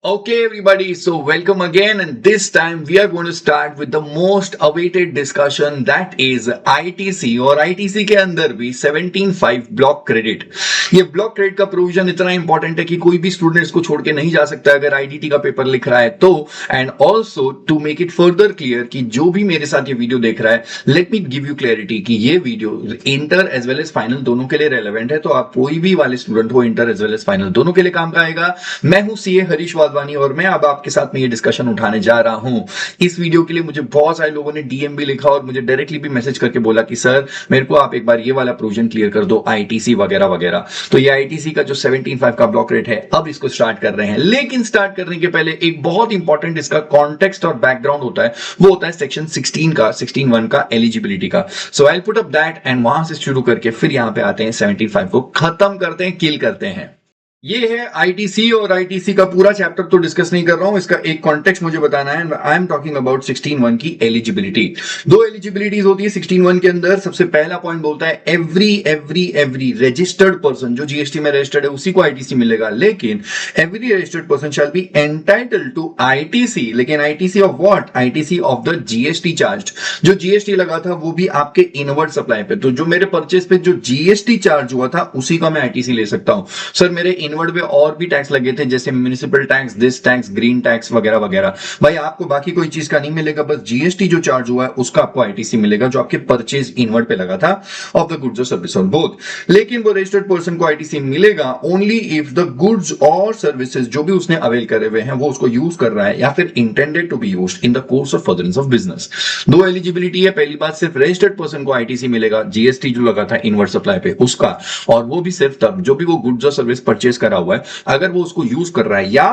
Okay, everybody, so welcome again, and this time we are going to start with the most awaited discussion, that is ITC और ITC के अंदर भी 17.5 block credit. ये block credit का provision इतना important है कि कोई भी स्टूडेंट इसको छोड़ के नहीं जा सकता अगर आईटीटी का पेपर लिख रहा है तो। And also to make it further clear कि जो भी मेरे साथ ये वीडियो देख रहा है, let me give you clarity कि ये video inter as well as final दोनों के लिए रेलेवेंट है। तो आप कोई भी वाले स्टूडेंट हो, inter as well as final दोनों के लिए काम का आएगा। मैं हूं सीए हरीश वाधवानी और मैं अब आपके साथ में ये डिस्कशन उठाने जा रहा हूं। इस वीडियो के लिए मुझे बहुत सारे लोगों ने डीएम भी लिखा और मुझे डायरेक्टली भी मैसेज करके बोला कि सर मेरे को आप एक बार ये वाला प्रोविजन क्लियर कर दो, आईटीसी वगैरह वगैरह। तो ये आईटीसी का जो 17.5 का ब्लॉक रेट है, अब इसको स्टार्ट कर रहे हैं। लेकिन स्टार्ट करने के पहले एक बहुत इंपॉर्टेंट इसका कॉन्टेक्स्ट और बैकग्राउंड होता है, वो होता है सेक्शन 16.1 का एलिजिबिलिटी का। So I put up that and वहां से शुरू करके फिर यहां पे आते हैं 17.5 को खत्म करते हैं, किल करते हैं। ये है आईटीसी और आईटीसी का पूरा चैप्टर तो डिस्कस नहीं कर रहा हूं, इसका एक कॉन्टेक्स्ट मुझे बताना है। आई एम टॉकिंग अबाउट 16.1 की एलिजिबिलिटी। दो एलिजिबिलिटीज होती है 16.1 के अंदर। सबसे पहला पॉइंट बोलता है एवरी रजिस्टर्ड पर्सन जो जीएसटी में रजिस्टर्ड है उसी को आईटीसी मिलेगा, लेकिन every registered person shall be entitled to ITC. लेकिन ITC of what? ITC of the GST charge. जो जीएसटी लगा था वो भी आपके इनवर्ड सप्लाई पे। तो जो मेरे परचेज पे जो जीएसटी चार्ज हुआ था उसी का मैं आईटीसी ले सकता हूं। सर मेरे इनवर्ड पे और भी टैक्स लगे थे, जैसे municipal tax, this tax, green tax वगैरह वगैरह। भाई आपको बाकी कोई चीज का नहीं मिलेगा, बस जीएसटी जो चार्ज हुआ है उसका आपको आईटीसी मिलेगा, जो आपके परचेज इनवर्ड पे लगा था ऑफ द गुड्स और सर्विस और बोथ। लेकिन वो रजिस्टर्ड पर्सन को आईटीसी मिलेगा ओनली इफ द गुड्स और सर्विसेज जो भी उसने अवेल करे हुए हैं वो उसको यूज कर रहा है या फिर intended to be used in the course of furtherance of business. दो एलिजिबिलिटी है। पहली बात, सिर्फ रजिस्टर्ड पर्सन को आईटीसी मिलेगा जीएसटी जो लगा था इनवर्ड सप्लाई पे उसका, और वो भी सिर्फ तब जो भी वो गुड्स और सर्विस परचेज करा हुआ है, अगर वो उसको यूज कर रहा है या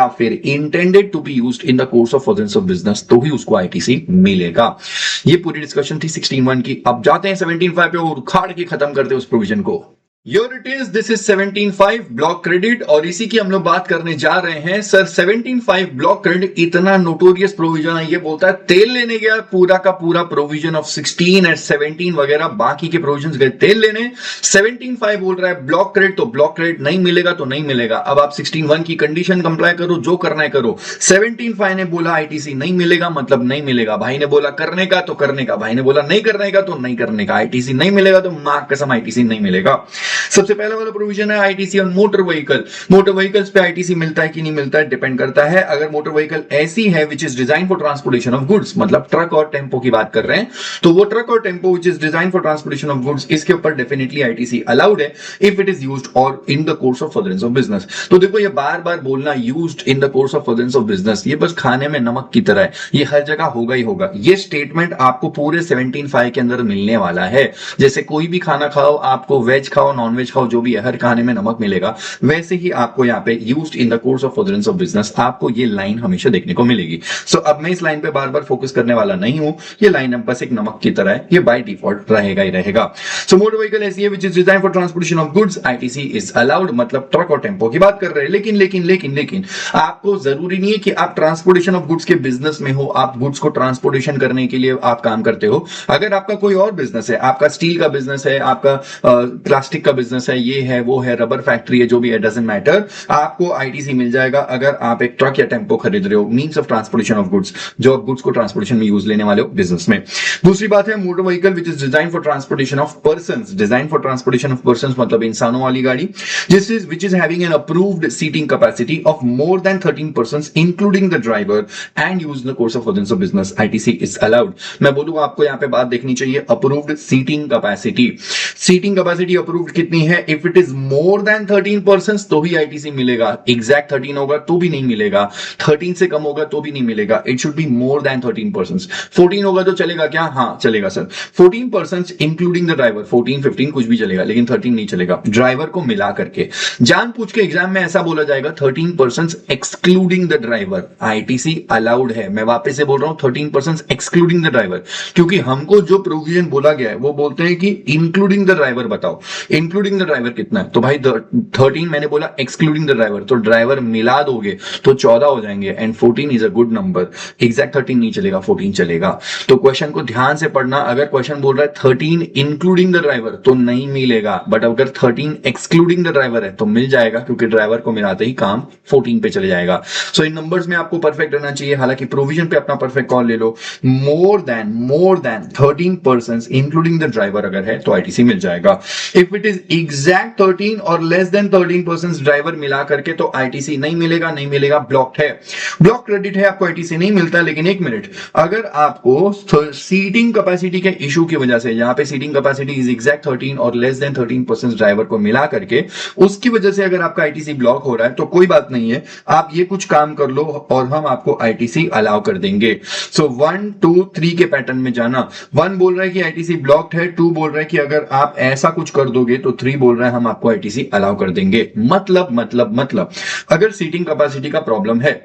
फिर intended to be used in the course of furtherance of business, तो ही उसको आईटीसी मिलेगा। ये पूरी डिस्कशन थी 16.1 की। अब जाते हैं 17.5 पे और उखाड़ के खत्म करते हैं उस प्रोविजन को। Here it is, this is 17.5 block credit और इसी की हम लोग बात करने जा रहे हैं। सर 17.5 ब्लॉक क्रेडिट इतना नोटोरियस प्रोविजन है, ये बोलता है तेल लेने गया पूरा का पूरा प्रोविजन ऑफ 16 एंड 17 वगैरह बाकी के प्रोविजन गए तेल लेने। 17.5 बोल रहा है ब्लॉक क्रेडिट, तो ब्लॉक क्रेडिट नहीं मिलेगा तो नहीं मिलेगा। अब आप 16.1 की कंडीशन कंप्लाई करो, जो करना है करो। 17.5 ने बोला आईटीसी नहीं मिलेगा, मतलब नहीं मिलेगा। भाई ने बोला करने का तो करने का, भाई ने बोला नहीं करने का तो नहीं करने का। आईटीसी नहीं मिलेगा तो मां कसम आईटीसी नहीं मिलेगा। सबसे पहला वाला प्रोविजन है ITC on motor vehicle. Motor vehicles पे आईटीसी मिलता है कि नहीं मिलता है, डिपेंड करता है। अगर मोटर व्हीकल ऐसी है विच is design for transportation of goods, मतलब ट्रक और टेम्पो की बात कर रहे हैं, तो वो ट्रक और tempo which is design for transportation of goods, इसके ऊपर डेफिनेटली आईटीसी अलाउड है इफ इट इज यूज्ड और इन the course of furtherance of business. तो देखो ये बार बार बोलना used in the course of furtherance of business, ये बस खाने में नमक की तरह है, ये हर जगह होगा ही होगा। ये स्टेटमेंट आपको पूरे 17.5 के अंदर मिलने वाला है। जैसे कोई भी खाना खाओ, आपको वेज खाओ नॉन वेज खाओ जो भी है, हर खाने में नमक मिलेगा, वैसे ही आपको यहाँ पे used in the course of furtherance of business आपको ये लाइन हमेशा देखने को मिलेगी। सो अब मैं इस लाइन पे बार बार फोकस करने वाला नहीं हूं, ये लाइन अब बस एक नमक की तरह है, ये बाय डिफॉल्ट रहेगा ही रहेगा। सो मोटर व्हीकल ऐसी है विच is design for transportation of goods, ITC is allowed, मतलब ट्रक और टेम्पो की बात कर रहे हैं। लेकिन लेकिन लेकिन लेकिन आपको जरूरी नहीं है कि आप ट्रांसपोर्टेशन ऑफ गुड्स के बिजनेस में हो, आप गुड्स को ट्रांसपोर्टेशन करने के लिए आप काम करते हो। अगर आपका कोई और बिजनेस है, आपका स्टील का बिजनेस है, आपका प्लास्टिक का बिजनेस है, ये है वो है, रबर फैक्ट्री है, जो भी है, डजंट मैटर, आपको आईटीसी मिल जाएगा अगर आप एक ट्रक या टेम्पो खरीद रहे हो, means of transportation of goods, जो आप गुड्स को ट्रांसपोर्टेशन में यूज लेने वाले हो बिजनेस में। दूसरी बात है motor vehicle which is design for transportation of persons. Design for transportation of persons मतलब इंसानों वाली गाड़ी, जिस is which is having an approved seating capacity of more than 13 persons including the driver and use in the course of furtherance of business, ITC is allowed. मैं बोलूंगा आपको यहाँ पे बात देखनी चाहिए, approved seating capacity. Seating capacity approved कितनी है? If it is more than 13 persons तो ही आईटीसी मिलेगा। एग्जैक्ट 13 होगा तो भी नहीं मिलेगा, 13 से कम होगा तो भी नहीं मिलेगा, it should be more than 13 persons. 14 होगा तो चलेगा क्या? हाँ चलेगा sir. 14 persons including the driver, 14 15 कुछ भी चलेगा, लेकिन 13 नहीं चलेगा, ड्राइवर को मिला करके। जान पूछ के एग्जाम में ऐसा बोला जाएगा 13 persons excluding the driver, ITC allowed है। मैं वापस से बोल रहा हूं 13 पर्संस एक्सक्लूडिंग द ड्राइवर, क्योंकि हमको जो प्रोविजन बोला गया है वो बोलते हैं कि इंक्लूडिंग द ड्राइवर बताओ। इंक्लूडिंग इंक्लूडिंग द ड्राइवर कितना है, तो भाई 13 मैंने बोला एक्सक्लूडिंग द ड्राइवर, तो ड्राइवर मिला दोगे तो 14 हो जाएंगे, and 14 is a good number. Exact 13 नहीं चलेगा, 14 चलेगा। तो क्वेश्चन को ध्यान से पढ़ना, अगर क्वेश्चन बोल रहा है 13 इंक्लूडिंग द ड्राइवर तो नहीं मिलेगा, बट अगर 13 एक्सक्लूडिंग द ड्राइवर है तो मिल जाएगा, क्योंकि ड्राइवर को मिलाते ही काम 14 पे चले जाएगा। सो इन नंबर्स में आपको परफेक्ट रहना चाहिए, हालांकि प्रोविजन पे अपना परफेक्ट कॉल ले लो। More than 13 person including the driver अगर है तो आईटीसी मिल जाएगा। इफ इट इज एग्जैक्ट 13 और लेस देन 13 पर्सन ड्राइवर मिला करके तो आईटीसी नहीं मिलेगा, नहीं मिलेगा, ब्लॉक्ड है। ब्लॉक क्रेडिट है, आपको आईटीसी नहीं मिलता। लेकिन एक मिनट, अगर आपको सीटिंग कैपेसिटी के इशू की वजह से, यहां पे सीटिंग कैपेसिटी इज एग्जैक्ट 13 और लेस देन 13 पर्सन ड्राइवर को मिला करके उसकी वजह से अगर आपका आईटीसी ब्लॉक हो रहा है तो कोई बात नहीं है, आप ये कुछ काम कर लो और हम आपको आईटीसी अलाउ कर देंगे। सो 1 2 3 के पैटर्न में जाना। 1 बोल रहा है कि आईटीसी ब्लॉक्ड है, 2 बोल रहा है कि अगर आप ऐसा कुछ कर दोगे तो 3 बोल रहा है हम आपको आईटीसी अलाउ कर देंगे। मतलब अगर सीटिंग कैपेसिटी का प्रॉब्लम है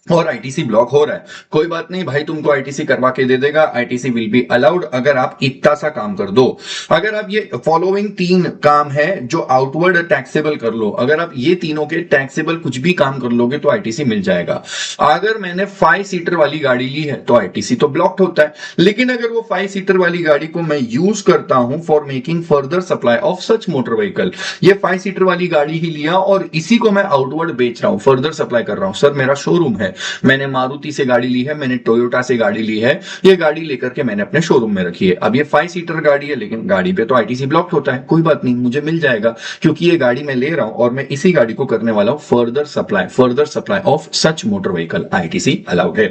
और आईटीसी ब्लॉक हो रहा है, कोई बात नहीं भाई, तुमको आईटीसी करवा के दे देगा, आईटीसी विल बी अलाउड अगर आप इतना सा काम कर दो। अगर आप ये फॉलोइंग 3 काम है जो आउटवर्ड टैक्सेबल कर लो, अगर आप ये तीनों के टैक्सेबल कुछ भी काम कर लोगे तो आईटीसी मिल जाएगा। अगर मैंने 5 सीटर वाली गाड़ी ली है तो आईटीसी तो ब्लॉक्ड होता है, लेकिन अगर वो 5 सीटर वाली गाड़ी को मैं यूज करता हूं for making further supply of such motor vehicle, ये 5 सीटर वाली गाड़ी ही लिया और इसी को मैं आउटवर्ड बेच रहा हूं, फर्दर सप्लाई कर रहा हूं। सर मेरा शोरूम है, मैंने मारुति से गाड़ी ली है, मैंने टोयोटा से गाड़ी ली है, ये गाड़ी लेकर के मैंने अपने शोरूम में रखी है। अब ये 5 सीटर गाड़ी है, लेकिन गाड़ी पे तो आईटीसी ब्लॉक होता है, कोई बात नहीं, मुझे मिल जाएगा, क्योंकि ये गाड़ी मैं ले रहा हूं और मैं इसी गाड़ी को करने वाला हूं further supply of such motor vehicle, ITC allowed है।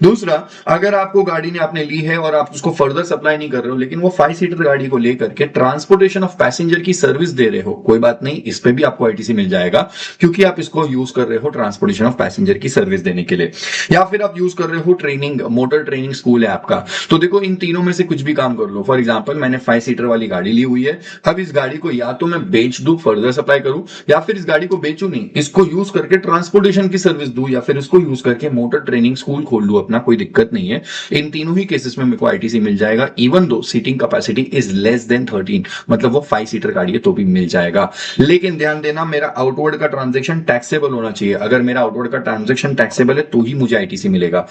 दूसरा, अगर आपको गाड़ी ने आपने ली है और आप उसको फर्दर सप्लाई नहीं कर रहे हो, लेकिन वो 5 सीटर गाड़ी को लेकर के ट्रांसपोर्टेशन ऑफ पैसेंजर की सर्विस दे रहे हो, कोई बात नहीं, इस पे भी आपको आईटीसी मिल जाएगा, क्योंकि आप इसको यूज कर रहे हो ट्रांसपोर्टेशन ऑफ पैसेंजर की सर्विस देने के लिए। या फिर आप यूज कर रहे हो ट्रेनिंग, मोटर ट्रेनिंग स्कूल है आपका, तो देखो इन तीनों में से कुछ भी काम कर लो। फॉर एग्जांपल मैंने 5 सीटर वाली गाड़ी ली हुई है, अब इस गाड़ी को या तो मैं बेच दूं, फर्दर सप्लाई करूं, या फिर इस गाड़ी को बेचूं नहीं, इसको यूज करके ट्रांसपोर्टेशन की सर्विस दूं, या फिर इसको यूज करके मोटर ट्रेनिंग स्कूल खोल लूं अपना, कोई दिक्कत नहीं है। इन तीनों ही केसेस में मेरे को आईटीसी मिल जाएगा, even though seating capacity is less than 13, मतलब वो 5 सीटर गाड़ी है तो भी मिल जाएगा। लेकिन ध्यान देना, मेरा आउटवर्ड का ट्रांजेक्शन टैक्सेबल होना चाहिए। अगर मेरा आउटवर्ड का ट्रांजेक्शन टैक्सेबल है तो ही मुझे आईटीसी मिलेगा।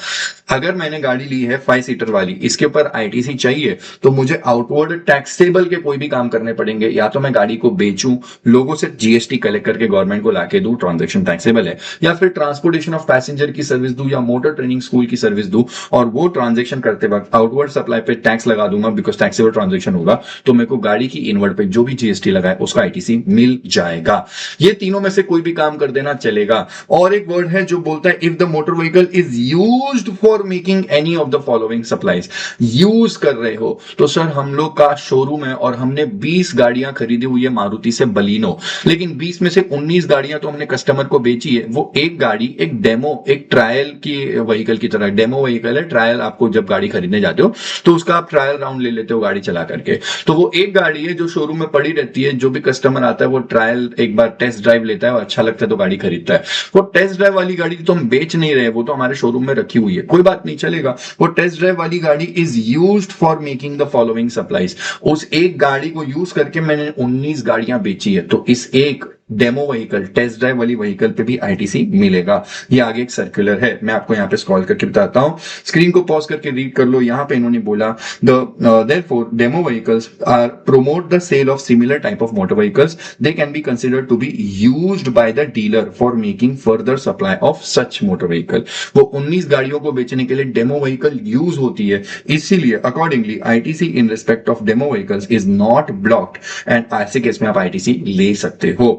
अगर मैंने गाड़ी ली है 5 सीटर वाली, इसके ऊपर आईटीसी चाहिए तो मुझे आउटवर्ड टैक्सेबल के कोई भी काम करने पड़ेंगे, या तो मैं गाड़ी को बेचूं, लोगों से जीएसटी कलेक्ट करके गवर्नमेंट को लाके दूं, ट्रांजैक्शन टैक्सेबल है, या फिर ट्रांसपोर्टेशन ऑफ पैसेंजर की सर्विस दूं, या मोटर ट्रेनिंग स्कूल की सर्विस दूं, और वो ट्रांजैक्शन करते वक्त आउटवर्ड सप्लाई पे टैक्स लगा दूंगा, बिकॉज टैक्सेबल ट्रांजैक्शन होगा, तो मेरे को गाड़ी की इनवर्ड पे जो भी जीएसटी लगा है उसका आईटीसी मिल जाएगा। ये तीनों में से कोई भी काम कर देना चलेगा। और एक वर्ड है जो बोलता है if the motor vehicle is used for making any of the following supplies. Use कर रहे हो तो सर हम लोग का शोरूम है और हमने 20 गाड़ियां खरीदी हुई है मारुति से बलिनो, लेकिन 20 में से 19 गाड़ियां तो हमने कस्टमर को बेची है। वो एक गाड़ी एक डेमो, एक ट्रायल की व्हीकल की तरह, डेमो व्हीकल है, ट्रायल, आपको जब गाड़ी खरीदने जाते हो तो उसका आप ट्रायल राउंड ले लेते हो गाड़ी चला करके, तो वो एक गाड़ी है जो शोरूम में पड़ी रहती है, जो भी कस्टमर आता है वो ट्रायल एक बार टेस्ट ड्राइव लेता है और अच्छा लगता है तो गाड़ी खरीदता है। वो टेस्ट ड्राइव वाली गाड़ी तो हम बेच नहीं रहे, वो तो हमारे शोरूम में रखी हुई है, कोई बात नहीं चलेगा। वो टेस्ट ड्राइव वाली गाड़ी is used for making the following supplies. उस एक गाड़ी को यूज करके मैंने 19 गाड़ियां बेची है, तो इस एक डेमो व्हीकल, टेस्ट ड्राइव वाली व्हीकल पे भी आईटीसी मिलेगा। ये आगे एक सर्कुलर है, मैं आपको यहां पे स्क्रॉल करके बताता हूं, स्क्रीन को पॉज करके रीड कर लो। यहां पे इन्होंने बोला therefore demo vehicles are promote the sale of similar type of motor vehicles, they can be considered to be used by the dealer for making further supply of such motor vehicle. वो 19 गाड़ियों को बेचने के लिए demo vehicle use होती है, इसीलिए accordingly ITC in respect of demo vehicles is not blocked and ऐसे केस में आप आईटीसी ले सकते हो।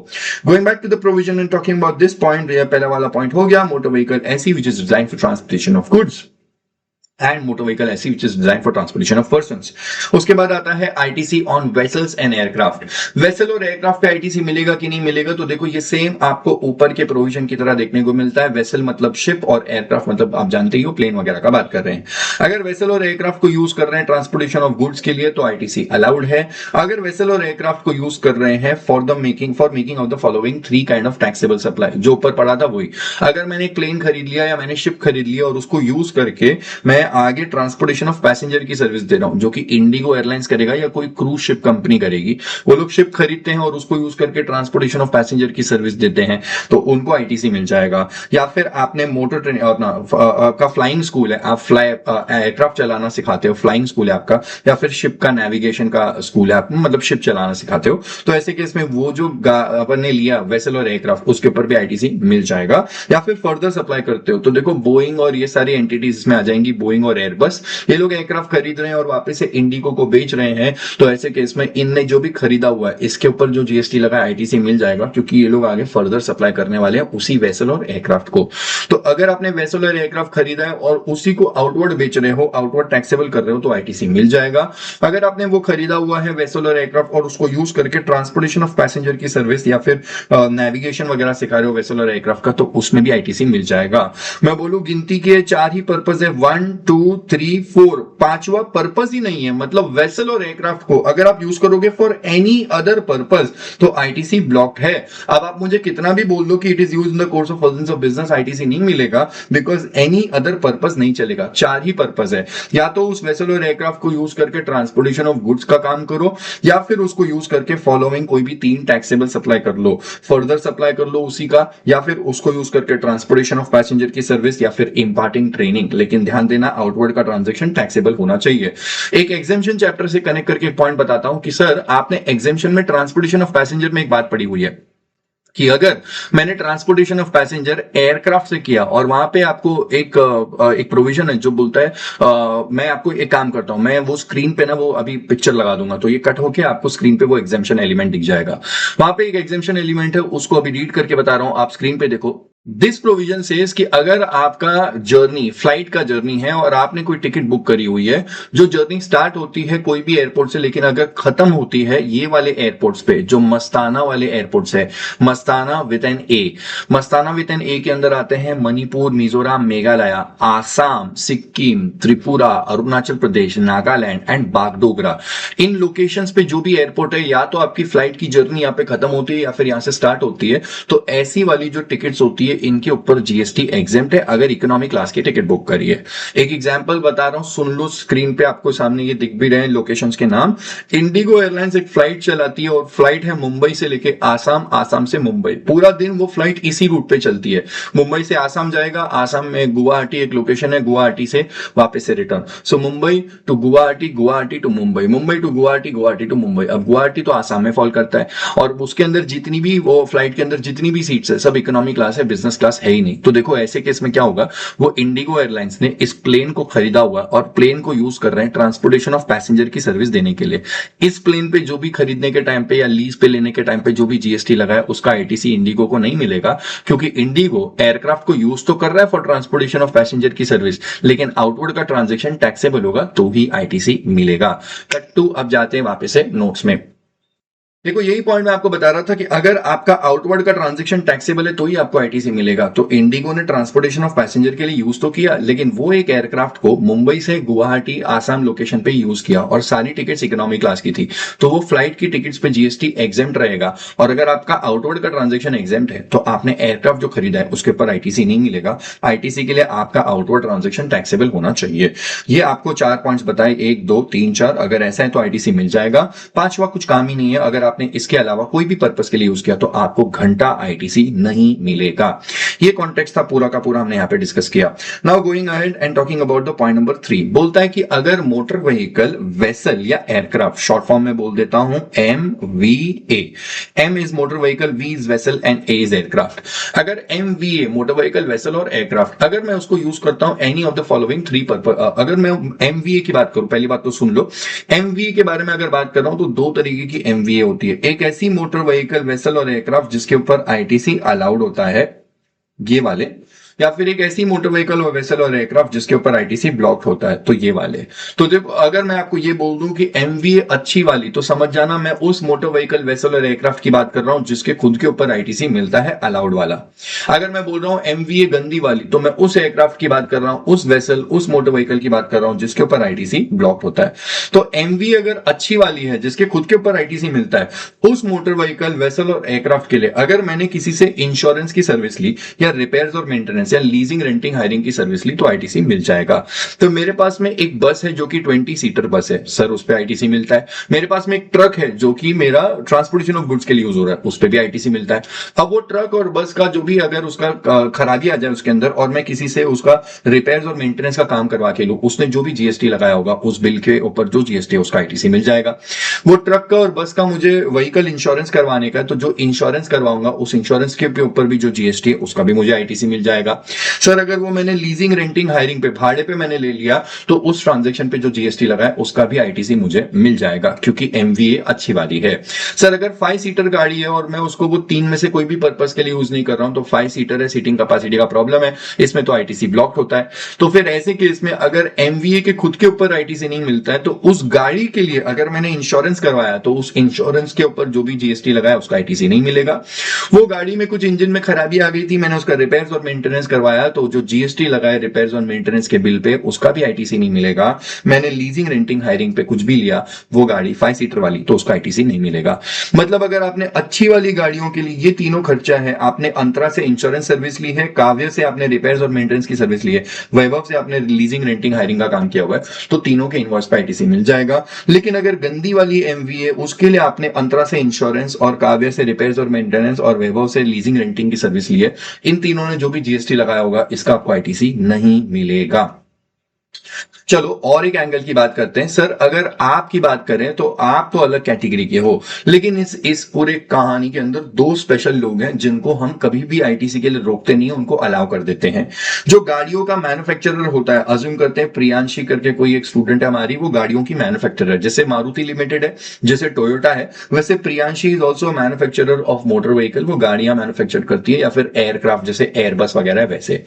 Going back to the provision and talking about this point, ये पहला वाला पॉइंट हो गया, मोटर व्हीकल ऐसी which is designed for transportation of goods and motor vehicle ऐसी which is designed for transportation of persons। उसके बाद आता है ITC on vessels and aircraft। Vessel और एयरक्राफ्ट पे आईटीसी मिलेगा कि नहीं मिलेगा, तो देखो ये सेम आपको ऊपर के प्रोविजन की तरह देखने को मिलता है। वेसल मतलब शिप और एयरक्राफ्ट मतलब आप जानते ही हो प्लेन वगैरह का बात कर रहे हैं। अगर वेसल और एयरक्राफ्ट को यूज कर रहे हैं ट्रांसपोर्टेशन ऑफ गुड्स के लिए तो आईटीसी अलाउड है। अगर वेसल और एयरक्राफ्ट को यूज कर रहे हैं for making of the following 3 kind of taxable supply, जो ऊपर पड़ा था वही। अगर मैंने एक प्लेन खरीद लिया या मैंने शिप खरीद लिया और उसको यूज करके मैं आगे ट्रांसपोर्टेशन ऑफ पैसेंजर की सर्विस दे रहा हूं, जो कि इंडिगो एयरलाइंस करेगा या कोई क्रूज शिप कंपनी करेगी। वो लोग शिप खरीदते हैं और उसको यूज करके ट्रांसपोर्टेशन ऑफ पैसेंजर की सर्विस देते हैं, तो उनको आईटीसी मिल जाएगा। या फिर आपने मोटर ट्रेन अपना आपका फ्लाइंग स्कूल है, आप फ्लाई एयरक्राफ्ट चलाना सिखाते हो, फ्लाइंग स्कूल है आपका, या फिर शिप का नेविगेशन का स्कूल है, आप मतलब शिप चलाना सिखाते हो, तो ऐसे केस में वो जो अपन ने लिया वेसल और एयरक्राफ्ट, उसके ऊपर भी आईटीसी मिल जाएगा। या फिर फर्दर सप्लाई करते हो तो देखो बोइंग और ये सारी एंटिटीज इसमें आ जाएंगी, बोइंग और एयरबस, ये लोग एयरक्राफ्ट खरीद रहे हैं और वापस से इंडिगो को बेच रहे हैं, तो ऐसे केस में इनने जो भी खरीदा हुआ है इसके ऊपर जो जीएसटी लगा आईटीसी मिल जाएगा, क्योंकि ये लोग आगे फर्दर सप्लाई करने वाले हैं उसी वेसल और एयरक्राफ्ट को। तो अगर आपने वेसल और एयरक्राफ्ट खरीदा है और उसी को आउटवर्ड बेच रहे हो, आउटवर्ड टैक्सेबल कर रहे हो, तो आईटीसी मिल जाएगा। अगर आपने वो खरीदा हुआ है वेसल और एयरक्राफ्ट और उसको यूज करके ट्रांसपोर्टेशन ऑफ पैसेंजर की सर्विस या फिर नेविगेशन वगैरह सिखा रहे हो वेसल और एयरक्राफ्ट का, तो उसमें भी आईटीसी मिल जाएगा। मैं बोलूं गिनती के 4 ही पर्पस है, 1 2 3 4, पांचवा पर्पस ही नहीं है। मतलब वेसल और एयरक्राफ्ट को अगर आप यूज करोगे फॉर एनी अदर पर्पस तो आईटीसी ब्लॉक्ड है। अब आप मुझे कितना भी बोल दो कि it is used in the course of thousands of business, ITC नहीं मिलेगा, बिकॉज एनी अदर पर्पस नहीं चलेगा। 4 ही पर्पस है, या तो उस वेसल और एयरक्राफ्ट को यूज करके ट्रांसपोर्टेशन ऑफ गुड्स का काम करो, या फिर उसको यूज करके फॉलोइंग कोई भी 3 टैक्सेबल सप्लाई कर लो, फर्दर सप्लाई कर लो उसी का, या फिर उसको यूज करके ट्रांसपोर्टेशन ऑफ पैसेंजर की सर्विस, या फिर इंपार्टिंग ट्रेनिंग। लेकिन ध्यान देना आउटवर्ड का ट्रांजैक्शन टैक्सेबल होना चाहिए। एक एग्जेम्पशन चैप्टर से कनेक्ट करके एक पॉइंट बताता हूं कि सर आपने एग्जेम्पशन में ट्रांसपोर्टेशन ऑफ पैसेंजर में एक बात पढ़ी हुई है कि अगर मैंने ट्रांसपोर्टेशन ऑफ पैसेंजर एयरक्राफ्ट से किया और वहां पे आपको एक प्रोविजन है जो बोलता है मैं आपको एक काम करता हूं, मैं वो स्क्रीन पे ना वो अभी पिक्चर लगा दूंगा, तो ये कट होके आपको स्क्रीन पे वो एग्जेम्पशन एलिमेंट दिख जाएगा। वहां पे एक एग्जेम्पशन एलिमेंट है, उसको अभी रीड करके बता रहा हूं, आप स्क्रीन पे देखो। दिस प्रोविजन सेज कि अगर आपका जर्नी फ्लाइट का जर्नी है और आपने कोई टिकट बुक करी हुई है, जो जर्नी स्टार्ट होती है कोई भी एयरपोर्ट से, लेकिन अगर खत्म होती है ये वाले एयरपोर्ट्स पे, जो मस्ताना वाले एयरपोर्ट्स है, मस्ताना विद एन ए, मस्ताना विद एन ए के अंदर आते हैं मणिपुर, मिजोरम, मेघालय, आसाम, सिक्किम, त्रिपुरा, अरुणाचल प्रदेश, नागालैंड एंड बागडोगरा। इन लोकेशंस पे जो भी एयरपोर्ट है, या तो आपकी फ्लाइट की जर्नी यहाँ पे खत्म होती है या फिर यहां से स्टार्ट होती है, तो ऐसी वाली जो टिकट्स होती है इनके ऊपर जीएसटी एग्जेम्प्ट है अगर इकोनॉमी क्लास की टिकट बुक करी है। एक एग्जांपल बता रहा हूं, सुन लो, स्क्रीन पे आपको सामने ये दिख भी रहे हैं लोकेशंस के नाम। इंडिगो एयरलाइंस एक फ्लाइट चलाती है और फ्लाइट है मुंबई से लेके आसाम, आसाम से मुंबई, पूरा दिन वो फ्लाइट इसी रूट पे चलती है। मुंबई से आसाम जाएगा, आसाम में गुवाहाटी एक लोकेशन है, गुवाहाटी से वापस से return. So Mumbai to Guwahati, Guwahati to Mumbai, Mumbai to Guwahati, Guwahati to Mumbai. अब गुवाहाटी तो आसाम में फॉल करता है और उसके अंदर जितनी भी वो फ्लाइट के अंदर जितनी भी सीट्स है सब इकोनॉमी क्लास है, बिजनेस क्लास है ही नहीं। तो देखो ऐसे केस में क्या होगा, वो इंडिगो एयरलाइंस ने इस प्लेन को खरीदा हुआ और प्लेन को यूज कर रहे हैं ट्रांसपोर्टेशन ऑफ पैसेंजर की सर्विस देने के लिए। इस प्लेन पे जो भी खरीदने के टाइम पे या लीज पे लेने के टाइम पे जो भी जीएसटी लगा है उसका आईटीसी इंडिगो को नहीं मिलेगा, क्योंकि इंडिगो एयरक्राफ्ट को यूज तो कर रहा है फॉर ट्रांसपोर्टेशन ऑफ पैसेंजर की सर्विस, लेकिन आउटवर्ड का ट्रांजेक्शन टैक्सेबल होगा तो ही आईटीसी मिलेगा। कट टू, अब जाते हैं वापस से नोट्स में। देखो यही पॉइंट मैं आपको बता रहा था कि अगर आपका आउटवर्ड का ट्रांजैक्शन टैक्सेबल है तो ही आपको आईटीसी मिलेगा। तो इंडिगो ने ट्रांसपोर्टेशन ऑफ पैसेंजर के लिए यूज तो किया, लेकिन वो एक एयरक्राफ्ट को मुंबई से गुवाहाटी आसाम लोकेशन पे यूज किया और सारी टिकट्स इकोनॉमी क्लास की थी, तो वो फ्लाइट की टिकट्स पे जीएसटी एग्जेम्प्ट रहेगा। और अगर आपका आउटवर्ड का ट्रांजेक्शन एग्जेम्प्ट है तो आपने एयरक्राफ्ट जो खरीदा है उसके ऊपर आईटीसी नहीं मिलेगा। आईटीसी के लिए आपका आउटवर्ड ट्रांजेक्शन टैक्सेबल होना चाहिए। ये आपको 4 पॉइंट्स बताए, 1 2 3 4, अगर ऐसा है तो आईटीसी मिल जाएगा। 5वां कुछ काम ही नहीं है, अगर आपने इसके अलावा कोई भी पर्पस के लिए यूज किया तो आपको घंटा आईटीसी नहीं मिलेगा। ये कॉन्टेक्स्ट था पूरा का पूरा, हमने यहां पे डिस्कस किया। Now going ahead and talking about the point number 3, बोलता है कि अगर मोटर व्हीकल, वेसल या एयरक्राफ्ट, शॉर्ट फॉर्म में बोल देता हूं MVA, M is motor vehicle, V is vessel and A is aircraft. अगर MVA मोटर व्हीकल, वेसल और एयरक्राफ्ट, अगर मैं उसको यूज करता हूं any of the following 3 purpose, अगर मैं MVA की बात करूं, पहली बात तो सुन लो, MVA के बारे में अगर बात कर रहा हूं तो 2 तरीके की MVA होती है। एक ऐसी मोटर व्हीकल, वेसल और एयरक्राफ्ट जिसके ऊपर आईटीसी अलाउड होता है, ये वाले, या फिर एक ऐसी मोटर व्हीकल और वेसल और एयरक्राफ्ट जिसके ऊपर आईटीसी ब्लॉक्ड होता है, तो ये वाले। तो देखो अगर मैं आपको ये बोल दूं कि एमवीए अच्छी वाली, तो समझ जाना मैं उस मोटर व्हीकल, वेसल और एयरक्राफ्ट की बात कर रहा हूं जिसके खुद के ऊपर आईटीसी मिलता है अलाउड वाला। अगर मैं बोल रहा हूं एमवीए गंदी वाली, तो मैं उस एयरक्राफ्ट की बात कर रहा हूं, उस वेसल, उस मोटर व्हीकल की बात कर रहा हूं जिसके ऊपर आईटीसी ब्लॉक्ड होता है। तो एमवीए अगर अच्छी वाली है जिसके खुद के ऊपर आईटीसी मिलता है, उस मोटर व्हीकल, वेसल और एयरक्राफ्ट के लिए अगर मैंने किसी से इंश्योरेंस की सर्विस ली या रिपेयर्स और मेंटेनेंस मेंटेनेंस या लीजिंग रेंटिंग हायरिंग की सर्विस ली तो आईटीसी मिल जाएगा। तो मेरे पास में एक बस है जो कि 20 सीटर बस है सर, उस पर आईटीसी मिलता है। मेरे पास में एक ट्रक है जो कि मेरा ट्रांसपोर्टेशन ऑफ गुड्स के लिए यूज हो रहा है, उस पर भी आईटीसी मिलता है। अब वो ट्रक और बस का जो भी अगर उसका खराबी आ जाए उसके अंदर और मैं किसी से उसका रिपेयर्स और मेंटेनेंस का काम करवा के लूं, उसने जो भी जीएसटी लगाया होगा उस बिल के ऊपर जो जीएसटी है उसका आईटीसी मिल जाएगा। वो ट्रक का और बस का मुझे व्हीकल इंश्योरेंस करवाने का, तो जो इंश्योरेंस करवाऊंगा उस इंश्योरेंस के ऊपर भी जो जीएसटी है उसका भी मुझे आईटीसी मिल जाएगा। सर अगर वो मैंने लीजिंग रेंटिंग हायरिंग पे भाड़े पे मैंने ले लिया तो उस ट्रांजेक्शन पे जो जीएसटी लगा है उसका भी आईटीसी मुझे मिल जाएगा क्योंकि एमवीए अच्छी वाली है। सर अगर 5 सीटर गाड़ी है और मैं उसको वो 3 में से कोई भी पर्पस के लिए यूज नहीं कर रहा हूं, तो 5 सीटर है, सीटिंग कैपेसिटी का प्रॉब्लम है, इसमें तो आईटीसी ब्लॉक होता है। तो फिर ऐसे केस में अगर एमवीए के खुद के ऊपर आईटीसी नहीं मिलता है तो उस गाड़ी के लिए अगर मैंने इंश्योरेंस करवाया तो उस इंश्योरेंस के ऊपर जो भी जीएसटी लगाया उसका आईटीसी नहीं मिलेगा। वो गाड़ी में कुछ इंजन में खराबी आ गई थी, मैंने उसका रिपेयर्स और मेंटेनेंस करवाया तो जो जीएसटी लगाया रिपेयर्स और मेंटेनेंस के बिल पे उसका भी आईटीसी नहीं मिलेगा। मैंने लीजिंग रेंटिंग हायरिंग पे कुछ भी लिया वो गाड़ी 5 सीटर वाली तो उसका आईटीसी नहीं मिलेगा। मतलब अगर आपने अच्छी वाली गाड़ियों के लिए ये तीनों खर्चा है, आपने अंतरा से इंश्योरेंस सर्विस ली है, काव्य से आपने रिपेयर्स और मेंटेनेंस की सर्विस ली है, वैभव से आपने लीजिंग रेंटिंग हायरिंग का काम किया हुआ है, तो तीनों के इनवॉइस पे आईटीसी मिल जाएगा। लेकिन अगर गंदी वाली एमवीए उसके लिए आपने अंतरा से इंश्योरेंस और काव्य से रिपेयर्स और मेंटेनेंस और वैभव से लीजिंग रेंटिंग की सर्विस ली है, इन तीनों ने जो भी जीएसटी लगाया होगा इसका आपको आईटीसी नहीं मिलेगा। चलो और एक एंगल की बात करते हैं। सर अगर आपकी बात करें तो आप तो अलग कैटेगरी के हो, लेकिन इस पूरे कहानी के अंदर दो स्पेशल लोग हैं जिनको हम कभी भी आईटीसी के लिए रोकते नहीं, उनको अलाउ कर देते हैं। जो गाड़ियों का मैन्युफैक्चरर होता है, अज्यूम करते हैं प्रियांशी करके कोई एक स्टूडेंट है हमारी, वो गाड़ियों की मैन्युफैक्चरर है, जैसे मारुति लिमिटेड है, जैसे टोयोटा है, वैसे Priyanshi is also manufacturer of motor vehicle, वो गाड़ियां मैन्युफैक्चर करती है, या फिर एयरक्राफ्ट जैसे एयरबस वगैरह वैसे,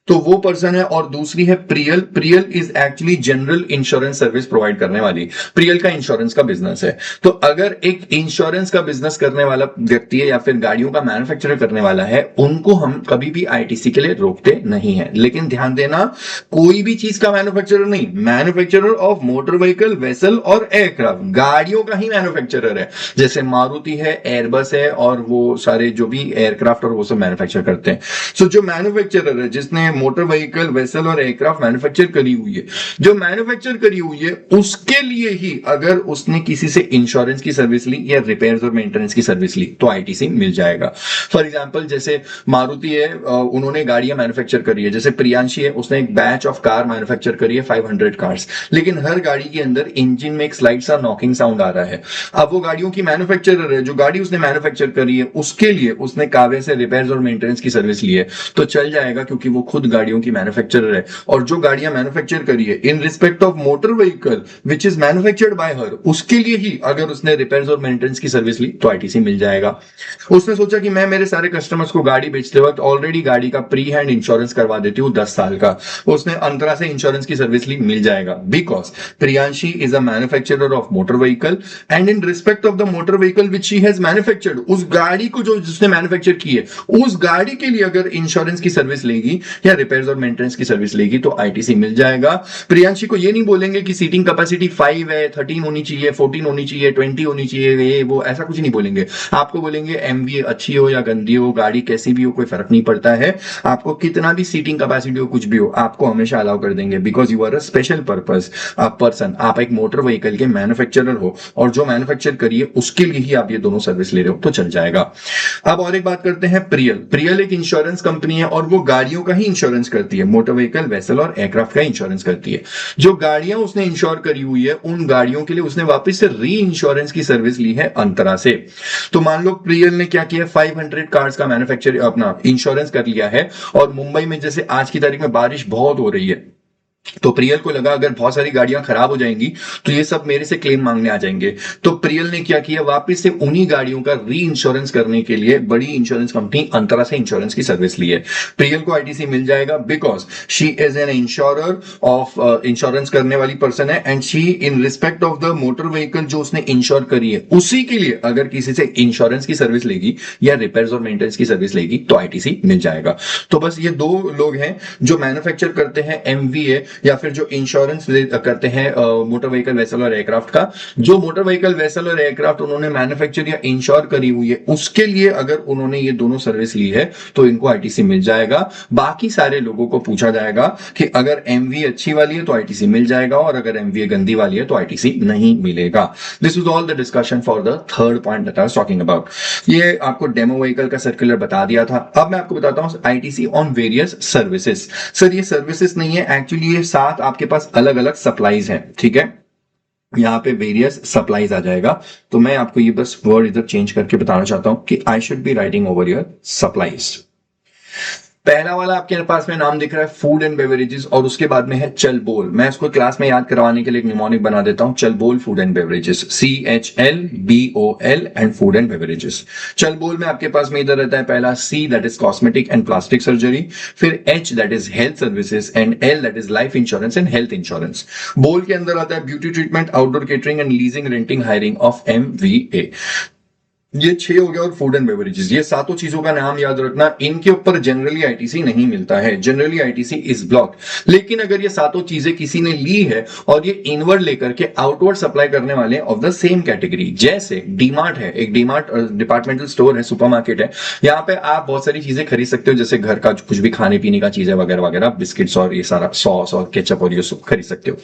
तो वो पर्सन है। और दूसरी है Priyal. Priyal is actually general insurance service provide करने वाली, प्रियल का इंश्योरेंस का बिजनेस है। तो अगर एक इंश्योरेंस का बिजनेस करने वाला व्यक्ति है या फिर गाड़ियों का मैन्युफैक्चरर करने वाला है, उनको हम कभी भी आईटीसी के लिए रोकते नहीं है। लेकिन ध्यान देना, कोई भी चीज का मैन्युफैक्चरर नहीं, manufacturer of motor vehicle, vessel और एयरक्राफ्ट, गाड़ियों का ही मैन्युफैक्चरर है। जैसे मारुति है, एयरबस है और वो सारे जो भी एयरक्राफ्ट और वो सब मैन्युफैक्चर करते हैं। सो जो मैन्युफैक्चरर है जिसने मोटर व्हीकल, वेसल और एयरक्राफ्ट मैन्युफैक्चर करी हुई है, जो मैन्युफैक्चर करी हुई है उसके लिए ही अगर उसने किसी से इंश्योरेंस की सर्विस ली या रिपेयर्स और मेंटेनेंस की सर्विस ली तो आईटीसी मिल जाएगा। फॉर एग्जांपल जैसे मारुति है, उन्होंने गाड़ियां मैन्युफैक्चर करी है, जैसे प्रियांशी है, उसने एक बैच ऑफ कार मैन्युफैक्चर करी है 500 कार्स, लेकिन हर गाड़ी के अंदर इंजन में एक स्लाइड सा नॉकिंग साउंड आ रहा है। अब वो गाड़ियों की मैन्युफैक्चरर है, जो गाड़ी उसने मैन्युफैक्चर करी है उसके लिए उसने काव्य से रिपेयर्स और मेंटेनेंस की सर्विस ली है तो चल जाएगा, क्योंकि वो खुद गाड़ियों की मैन्युफैक्चरर है। और जो गाड़ियां मैन्युफैक्चर करी है in respect of motor vehicle which is manufactured by हर, उसके लिए ही अगर उसने रिपेयर्स और मेंटेनेंस की सर्विस ली तो आईटीसी मिल जाएगा। उसने सोचा कि मैं मेरे सारे कस्टमर्स को गाड़ी बेचते वक्त ऑलरेडी गाड़ी का प्री हैंड इंश्योरेंस करवा देती हूं 10 साल का, उसने अंतरा से इंश्योरेंस की सर्विस ली, मिल जाएगा। Because Priyanshi is a manufacturer of motor vehicle and in respect of the motor vehicle which she has manufactured, उस गाड़ी को जो जिसने मैन्युफैक्चर की है उस गाड़ी के लिए अगर इंश्योरेंस की सर्विस लेगी या रिपेयर्स और मेंटेनेंस की सर्विस लेगी तो आईटीसी मिल जाएगा। प्रियांशी को ये नहीं बोलेंगे कि सीटिंग कैपेसिटी 5 है, 13 होनी चाहिए, 14 होनी चाहिए, 20 होनी चाहिए, ये वो ऐसा कुछ नहीं बोलेंगे। आपको बोलेंगे एमवीए अच्छी हो या गंदी हो, गाड़ी कैसी भी हो, कोई फर्क नहीं पड़ता है, आपको कितना भी सीटिंग कैपेसिटी हो, कुछ भी हो, आपको हमेशा अलाउ कर देंगे। Because you are a special purpose person, आप एक मोटर व्हीकल के मैन्युफैक्चरर हो और जो मैन्युफैक्चर करिए उसके लिए ही आप ये दोनों सर्विस ले रहे हो तो चल जाएगा। अब और एक बात करते हैं प्रियल। प्रियल एक इंश्योरेंस कंपनी है और वो गाड़ियों का ही इंश्योरेंस करती है, मोटर व्हीकल, वेसल और एयरक्राफ्ट का इंश्योरेंस करती है। जो गाड़ियां उसने इंश्योर करी हुई है उन गाड़ियों के लिए उसने वापस से री इंश्योरेंस की सर्विस ली है अंतरा से। तो मान लो प्रियल ने क्या किया, 500 कार्स का मैन्युफैक्चर अपना इंश्योरेंस कर लिया है और मुंबई में जैसे आज की तारीख में बारिश बहुत हो रही है तो प्रियल को लगा अगर बहुत सारी गाड़ियां खराब हो जाएंगी तो ये सब मेरे से क्लेम मांगने आ जाएंगे। तो प्रियल ने क्या किया, वापस से उन्हीं गाड़ियों का री इंश्योरेंस करने के लिए बड़ी इंश्योरेंस कंपनी अंतरा से इंश्योरेंस की सर्विस ली है। प्रियल को आईटीसी मिल जाएगा because she is an insurer of insurance करने वाली पर्सन है and she in respect of the motor vehicle जो उसने इंश्योर करी है उसी के लिए अगर किसी से इंश्योरेंस की सर्विस लेगी या रिपेयर्स और मेंटेनेंस की सर्विस लेगी तो आईटीसी मिल जाएगा। तो बस ये दो लोग हैं जो मैन्युफैक्चर करते हैं एमवीए या फिर जो इंश्योरेंस करते हैं मोटर व्हीकल वेसल और एयरक्राफ्ट का, जो मोटर व्हीकल वेसल और एयरक्राफ्ट उन्होंने मैन्युफैक्चर या इंश्योर करी हुई है उसके लिए अगर उन्होंने ये दोनों सर्विस ली है तो इनको आईटीसी मिल जाएगा। बाकी सारे लोगों को पूछा जाएगा कि अगर एमवी अच्छी वाली है तो आईटीसी मिल जाएगा और अगर एमवी गंदी वाली है तो आईटीसी नहीं मिलेगा। This is all the discussion for the third point that I was talking about. ये आपको डेमो व्हीकल का सर्कुलर बता दिया था। अब मैं आपको बताता हूं ITC on various services. Sir ये सर्विसेज नहीं है एक्चुअली, ये 7 आपके पास अलग अलग सप्लाईज हैं, ठीक है। यहाँ पे वेरियस सप्लाईज आ जाएगा, तो मैं आपको ये बस वर्ड इधर चेंज करके बताना चाहता हूं कि I should be writing over your supplies. पहला वाला आपके पास में नाम दिख रहा है फूड एंड बेवरेजेस और उसके बाद में है चल बोल। मैं इसको क्लास में याद करवाने के लिए एक निमोनिक बना देता हूं, चल बोल food and beverages, CHLBOL and food and beverages. चल बोल में आपके पास में इधर रहता है पहला C that is cosmetic and plastic surgery, फिर H that is health services and L that is life insurance and health insurance. बोल के अंदर आता है beauty treatment, outdoor catering and leasing renting hiring of MVA। ये 6 हो गया। और फूड एंड बेवरेजेस, ये सातों चीजों का नाम याद रखना, इनके ऊपर जनरली आईटीसी नहीं मिलता है, जनरली आईटीसी इज ब्लॉक्ड। लेकिन अगर ये सातों चीजें किसी ने ली है और ये इनवर्ड लेकर के आउटवर्ड सप्लाई करने वाले ऑफ द सेम कैटेगरी, जैसे डीमार्ट है, एक डीमार्ट डिपार्टमेंटल स्टोर है, सुपरमार्केट है, यहाँ पे आप बहुत सारी चीजें खरीद सकते हो, जैसे घर का कुछ भी खाने पीने का चीजें वगैरह वगैरह, बिस्किट्स और ये सारा सॉस और केचप और ये सब खरीद सकते हो।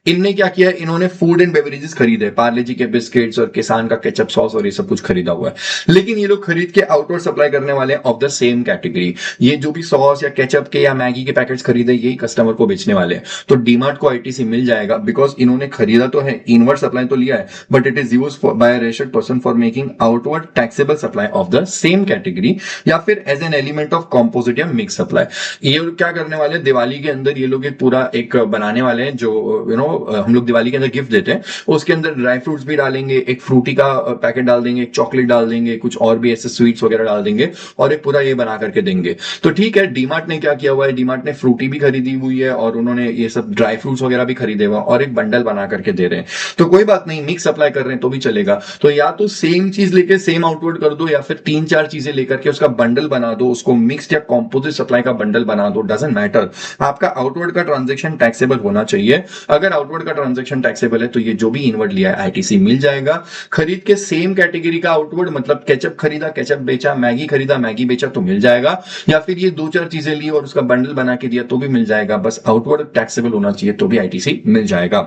इनने क्या किया, इन्होंने फूड एंड बेवरेजेस खरीदे, पार्ले जी के बिस्किट्स और किसान का केचप सॉस और ये सब कुछ खरीदा हुआ है। लेकिन ये लोग खरीद के आउटवर्ड सप्लाई करने वाले हैं ऑफ द सेम कैटेगरी। ये जो भी सॉस या केचप के या मैगी के पैकेट्स खरीदे यही कस्टमर को बेचने वाले हैं, तो डीमार्ट को आईटीसी मिल जाएगा बिकॉज इन्होंने खरीदा तो है, इनवर्ड सप्लाई तो लिया है, but it is use by registered person for making outward taxable supply of the same category या फिर as an element of composite या मिक्स सप्लाई। ये क्या करने वाले, दिवाली के अंदर ये लोग एक पूरा एक बनाने वाले हैं, जो हम लोग दिवाली के अंदर गिफ्ट देते हैं, उसके अंदर ड्राई फ्रूट्स भी डालेंगे, एक फ्रूटी का पैकेट डाल देंगे, एक चॉकलेट डाल देंगे, कुछ और भी ऐसे स्वीट्स वगैरह डाल देंगे और एक पूरा ये बना करके देंगे। तो ठीक है, डीमार्ट ने क्या किया हुआ है, डीमार्ट ने फ्रूटी भी खरीदी हुई है और उन्होंने ये सब ड्राई फ्रूट्स वगैरह भी खरीदे हुआ और एक बंडल बना करके दे रहे हैं। तो कोई बात नहीं, मिक्स सप्लाई कर रहे हैं तो भी चलेगा। तो या तो सेम चीज लेके सेम आउटवर्ड कर दो या फिर 3-4 चीजें लेकर के उसका बंडल बना दो, उसको मिक्स्ड या कॉम्पोजिट सप्लाई का बंडल बना दो, डजंट मैटर। आपका आउटवर्ड का ट्रांजेक्शन टैक्सेबल होना चाहिए। अगर आउटवर्ड का ट्रांजेक्शन टैक्सेबल है तो ये जो भी इनवर्ड लिया है आईटीसी मिल जाएगा। खरीद के सेम कैटेगरी का आउटवर्ड, मतलब केचप खरीदा केचप बेचा, मैगी खरीदा मैगी बेचा तो मिल जाएगा, या फिर ये 2-4 चीजें ली और उसका बंडल बना के दिया तो भी मिल जाएगा। बस आउटवर्ड टैक्सेबल होना चाहिए तो भी आईटीसी मिल जाएगा।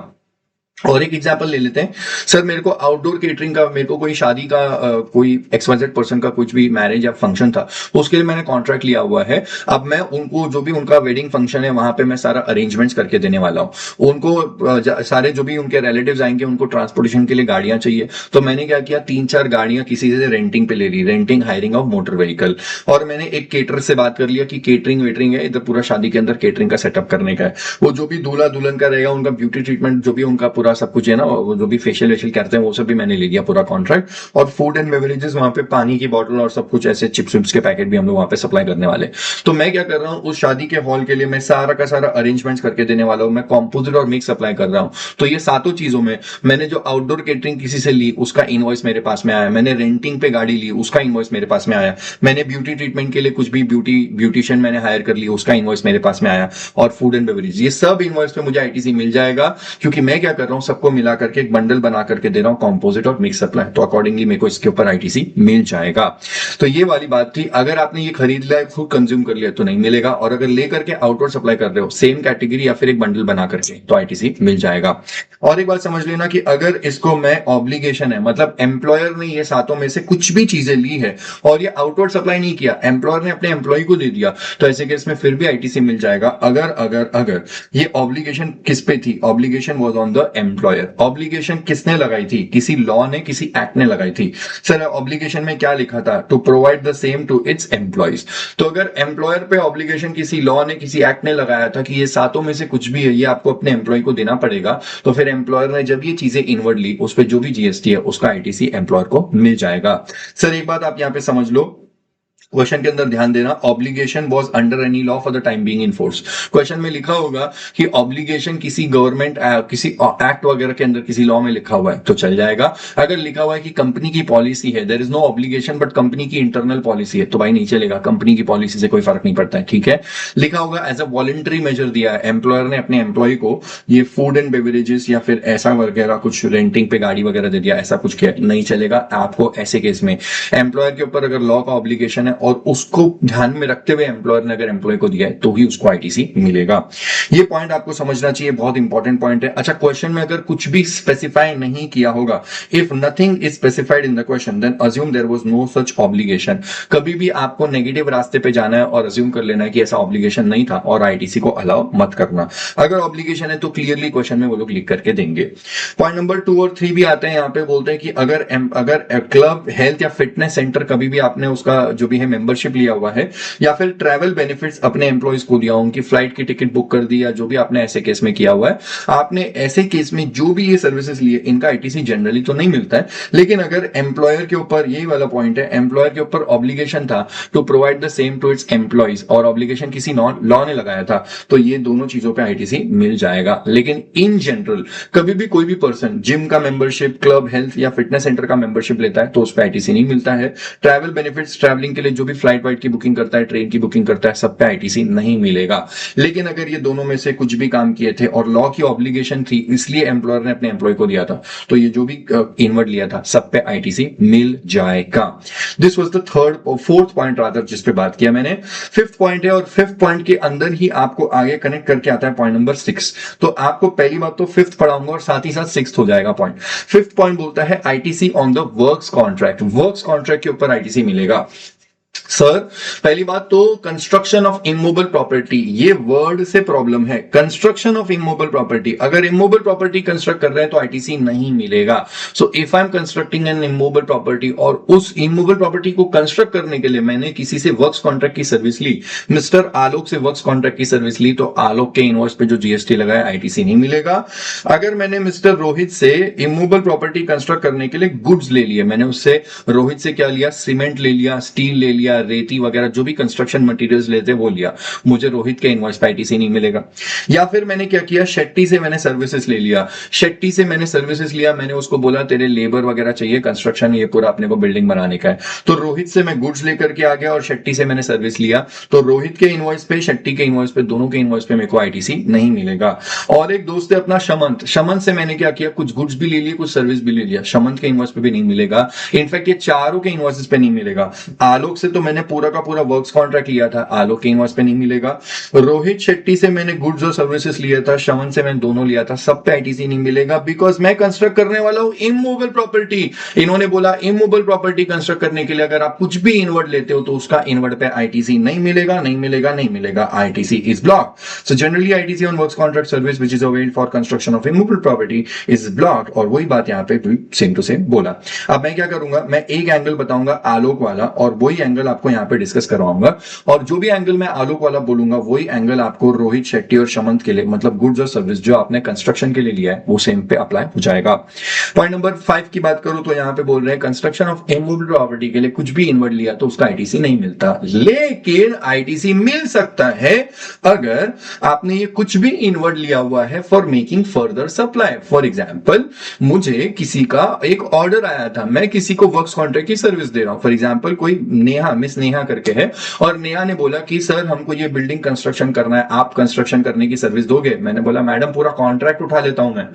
और एक एग्जांपल ले लेते हैं, सर मेरे को आउटडोर केटरिंग का, मेरे को कोई शादी का कोई XYZ पर्सन का कुछ भी मैरिज या फंक्शन था, उसके लिए मैंने कॉन्ट्रैक्ट लिया हुआ है। अब मैं उनको जो भी उनका वेडिंग फंक्शन है वहां पे मैं सारा अरेंजमेंट्स करके देने वाला हूँ। उनको सारे जो भी उनके रिलेटिव्स आएंगे उनको ट्रांसपोर्टेशन के लिए गाड़ियां चाहिए, तो मैंने क्या किया, 3-4 गाड़ियां किसी से रेंटिंग पे ले ली, renting hiring of motor vehicle. और मैंने एक केटर से बात कर लिया कि केटरिंग वेटरिंग है, इधर पूरा शादी के अंदर केटरिंग का सेटअप करने का है। वो जो भी दूल्हा दुल्हन का रहेगा, उनका ब्यूटी ट्रीटमेंट जो भी उनका पूरा सब कुछ है ना, वो जो भी फेशियल वेशियल करते हैं वो सब भी मैंने ले लिया पूरा कॉन्ट्रैक्ट। और फूड एंड बेवरेजेस, वहां पे पानी की बोतल और सब कुछ ऐसे चिप्स विप्स के पैकेट भी हम लोग वहां पे सप्लाई करने वाले। तो मैं क्या कर रहा हूँ, उस शादी के हॉल के लिए मैं सारा का सारा अरेंजमेंट्स करके देने वाला हूँ, मैं कॉम्पोजिट और मिक्स सप्लाई कर रहा हूँ। तो ये सातों चीजों में मैंने जो आउटडोर केटरिंग किसी से ली उसका इनवॉइस मेरे पास में आया, मैंने रेंटिंग पे गाड़ी ली उसका इनवॉइस मेरे पास में आया, मैंने ब्यूटी ट्रीटमेंट के लिए कुछ भी ब्यूटिशियन मैंने हायर कर ली उसका इनवॉइस मेरे पास में आया, और फूड एंड बेवरेज, ये सब इनवॉइस पे मुझे आईटीसी मिल जाएगा। क्योंकि मैं क्या कर रहा हूँ, सबको मिला करके एक बंडल बना करके दे रहा हूं, कॉम्पोजिट और मिक्स सप्लाई, तो अकॉर्डिंगली मेरे को इसके ऊपर आईटीसी मिल जाएगा। तो ये वाली बात थी। अगर आपने ये खरीद लिया, खुद कंज्यूम कर लिया तो नहीं मिलेगा, और अगर लेकर के आउटवर्ड सप्लाई कर रहे हो सेम कैटेगरी या फिर एक बंडल बना करके तो आईटीसी मिल जाएगा। और एक बात समझ लेना कि अगर इसको मैं ऑब्लिगेशन है, मतलब एम्प्लॉयर ने ये सातों में से कुछ भी चीजें ली है और ये आउटवर्ड सप्लाई नहीं किया, एम्प्लॉयर ने अपने एम्प्लॉय को दे दिया, तो ऐसे केस में फिर भी आईटीसी मिल जाएगा। अगर अगर अगर ये ऑब्लिगेशन किस पे थी, obligation was on the employer. Obligation किसने लगाई थी, किसी लॉ ने, किसी एक्ट ने लगाई थी। सर ऑब्लिगेशन में क्या लिखा था, to provide the same to its employees. तो अगर एम्प्लॉयर पे ऑब्लिगेशन किसी लॉ ने, किसी एक्ट ने लगाया था कि ये सातों में से कुछ भी है ये आपको अपने एम्प्लॉय को देना पड़ेगा, तो फिर एम्प्लॉयर ने जब ये चीजें इनवर्ड ली, उस पर जो भी जीएसटी है उसका आईटीसी एम्प्लॉयर को मिल जाएगा। सर एक बात आप यहां पे समझ लो, क्वेश्चन के अंदर ध्यान देना, obligation was under any law for the time being in force. Question में लिखा होगा कि ऑब्लिगेशन किसी गवर्नमेंट किसी एक्ट वगैरह के अंदर किसी लॉ में लिखा हुआ है तो चल जाएगा। अगर लिखा हुआ है कि कंपनी की पॉलिसी है, there is no obligation but company की इंटरनल पॉलिसी है, तो भाई नहीं चलेगा, कंपनी की पॉलिसी से कोई फर्क नहीं पड़ता है, ठीक है। लिखा होगा एज अ वॉलंटरी मेजर दिया है, एम्प्लॉयर ने अपने एम्प्लॉय को ये फूड एंड बेवरेजेस या फिर ऐसा वगैरह कुछ रेंटिंग पे गाड़ी वगैरह दे दिया, ऐसा कुछ किया, नहीं चलेगा आपको। ऐसे केस में एम्प्लॉयर के ऊपर अगर लॉ का ऑब्लिगेशन है और उसको ध्यान में रखते हुए एम्प्लॉयर ने अगर एम्प्लॉय को दिया है तो ही उसको आईटीसी मिलेगा। ये पॉइंट आपको समझना चाहिए, बहुत इंपॉर्टेंट पॉइंट है। अच्छा, क्वेश्चन में अगर कुछ भी स्पेसिफाई नहीं किया होगा, if nothing is specified in the question then assume there was no such obligation. कभी भी आपको नेगेटिव रास्ते पे जाना है और अज्यूम कर लेना है कि ऐसा ऑब्लिगेशन नहीं था और आईटीसी को अलाउ मत करना। अगर ऑब्लिगेशन है तो क्लियरली क्वेश्चन में वो लोग लिख करके देंगे। पॉइंट नंबर 2 और 3 भी आते हैं, यहां पे बोलते हैं कि अगर क्लब, हेल्थ या फिटनेस सेंटर कभी भी आपने उसका जो भी है मेंबरशिप लिया हुआ है या फिर ट्रैवल बेनिफिट्स अपने एम्प्लॉइज को दिया, उनकी फ्लाइट की टिकट बुक कर दी या जो भी आपने ऐसे केस में किया हुआ है, आपने ऐसे केस में जो भी ये सर्विसेज लिए इनका आईटीसी जनरली तो नहीं मिलता है। लेकिन अगर एम्प्लॉयर के ऊपर, यही वाला पॉइंट है, एम्प्लॉयर के ऊपर ऑब्लिगेशन था to provide the same to its employees और ऑब्लिगेशन किसी लॉ ने लगाया था, तो ये दोनों चीजों पे आईटीसी मिल जाएगा। लेकिन इन जनरल कभी भी कोई भी पर्सन जिम का मेंबरशिप, क्लब, हेल्थ या फिटनेस सेंटर का मेंबरशिप लेता है तो उस पर आईटीसी नहीं मिलता है। ट्रैवल बेनिफिट्स, ट्रैवलिंग के लिए जो भी फ्लाइट वाइट की बुकिंग करता है, ट्रेन की बुकिंग करता है, सब पे आईटीसी नहीं मिलेगा। लेकिन अगर ये दोनों में से कुछ भी काम किए थे और लॉ की ऑब्लिगेशन थी इसलिए एम्प्लॉयर ने अपने एम्प्लॉय को दिया था, तो ये जो भी इनवर्ड लिया था सब पे आईटीसी मिल जाएगा। This was the fourth point rather जिस पे बात किया मैंने। फिफ्थ पॉइंट है और फिफ्थ पॉइंट के अंदर ही आपको आगे कनेक्ट करके आता है पॉइंट नंबर 6। तो आपको पहली बात तो फिफ्थ पढ़ाऊंगा और साथ ही साथ सिक्स्थ हो जाएगा पॉइंट। फिफ्थ पॉइंट बोलता है ITC on the works contract. Works contract के ऊपर आईटीसी मिलेगा। सर, पहली बात तो कंस्ट्रक्शन ऑफ इमूवेबल प्रॉपर्टी, ये वर्ड से प्रॉब्लम है। कंस्ट्रक्शन ऑफ इमूवेबल प्रॉपर्टी, अगर इमूवेबल प्रॉपर्टी कंस्ट्रक्ट कर रहे हैं तो आईटीसी नहीं मिलेगा। So if I am constructing N immovable property और उस इमूवेबल प्रॉपर्टी को कंस्ट्रक्ट करने के लिए मैंने किसी से वर्क्स कॉन्ट्रैक्ट की सर्विस ली, मिस्टर आलोक से वर्क्स कॉन्ट्रैक्ट की सर्विस ली, तो आलोक के इनवॉइस पे जो जीएसटी लगाया आईटीसी नहीं मिलेगा। अगर मैंने मिस्टर रोहित से इमूवेबल प्रॉपर्टी कंस्ट्रक्ट करने के लिए गुड्स ले लिए, मैंने उससे रोहित से क्या लिया, सीमेंट ले लिया, स्टील ले लिया, रेती वगैरह जो भी कंस्ट्रक्शन मटेरियल्स लेते वो लिया, मुझे रोहित के इनवॉइस पे आईटीसी नहीं मिलेगा। या फिर मैंने क्या किया, शेट्टी से मैंने सर्विसेज ले लिया, शेट्टी से मैंने सर्विसेज लिया, मैंने उसको बोला तेरे लेबर वगैरह चाहिए, कंस्ट्रक्शन ये पूरा अपने को बिल्डिंग बनाने का है, तो रोहित से मैं गुड्स लेकर के आ गया और शेट्टी से मैंने सर्विस लिया, तो रोहित के इनवॉइस पे, शेट्टी के इनवॉइस पे, दोनों के इनवॉइस पे मेरे को आईटीसी नहीं मिलेगा। और एक दोस्त है अपना शमंत, शमंत से मैंने क्या किया, कुछ गुड्स भी ले लिए, कुछ सर्विस भी ले लिया, शमंत के इनवॉइस पे भी नहीं मिलेगा। इनफैक्ट ये चारों के इनवॉइसेस पे नहीं मिलेगा। आलोक से तो मैंने पूरा का पूरा वर्क्स कॉन्ट्रैक्ट लिया था, आलोक के इनवॉइस पे नहीं मिलेगा। रोहित शेट्टी से मैंने गुड्स और सर्विसेज लिया था, शमन से मैंने दोनों लिया था, सब पे आईटीसी नहीं मिलेगा, बिकॉज मैं कंस्ट्रक्ट करने वाला हूं इमूवेबल प्रॉपर्टी। इन्होंने बोला इमूवेबल प्रॉपर्टी कंस्ट्रक्ट करने के लिए अगर आप कुछ भी इनवर्ड लेते हो तो उसका इनवर्ड पे आईटीसी नहीं मिलेगा, नहीं मिलेगा, नहीं मिलेगा, ITC is blocked. So generally ITC on works contract service which is availed for construction of immovable property is blocked. और वही बात यहां पे भी सेम टू सेम बोला। अब मैं क्या करूंगा, मैं एक एंगल बताऊंगा आलोक वाला और वही एंगल आपको यहां पे डिस्कस करवाऊंगा, और जो भी एंगल मैं आलोक वाला बोलूंगा वही एंगल आपको रोहित शेट्टी और शमंत के लिए, मतलब गुड्स और सर्विस जो आपने कंस्ट्रक्शन के लिए लिया है वो सेम पे अप्लाई हो जाएगा। पॉइंट नंबर 5 की बात करूं तो यहां पे बोल रहे हैं कंस्ट्रक्शन ऑफ इमूवेबल प्रॉपर्टी के लिए कुछ भी इनवर्ड लिया तो उसका आईटीसी नहीं मिलता, लेकिन आईटीसी मिल सकता है अगर आपने ये कुछ भी इनवर्ड लिया हुआ है for making further supply. For example, मुझे किसी का एक ऑर्डर आया था, मैं किसी को वर्क्स कॉन्ट्रैक्ट की सर्विस दे रहा हूं, फॉर एग्जाम्पल कोई नेहा, मिस नेहा करके है, और नेहा ने बोला कि सर हमको ये बिल्डिंग कंस्ट्रक्शन करना है, आप कंस्ट्रक्शन करने की सर्विस दोगे। मैंने बोला मैडम पूरा कॉन्ट्रैक्ट उठा लेता हूं मैं।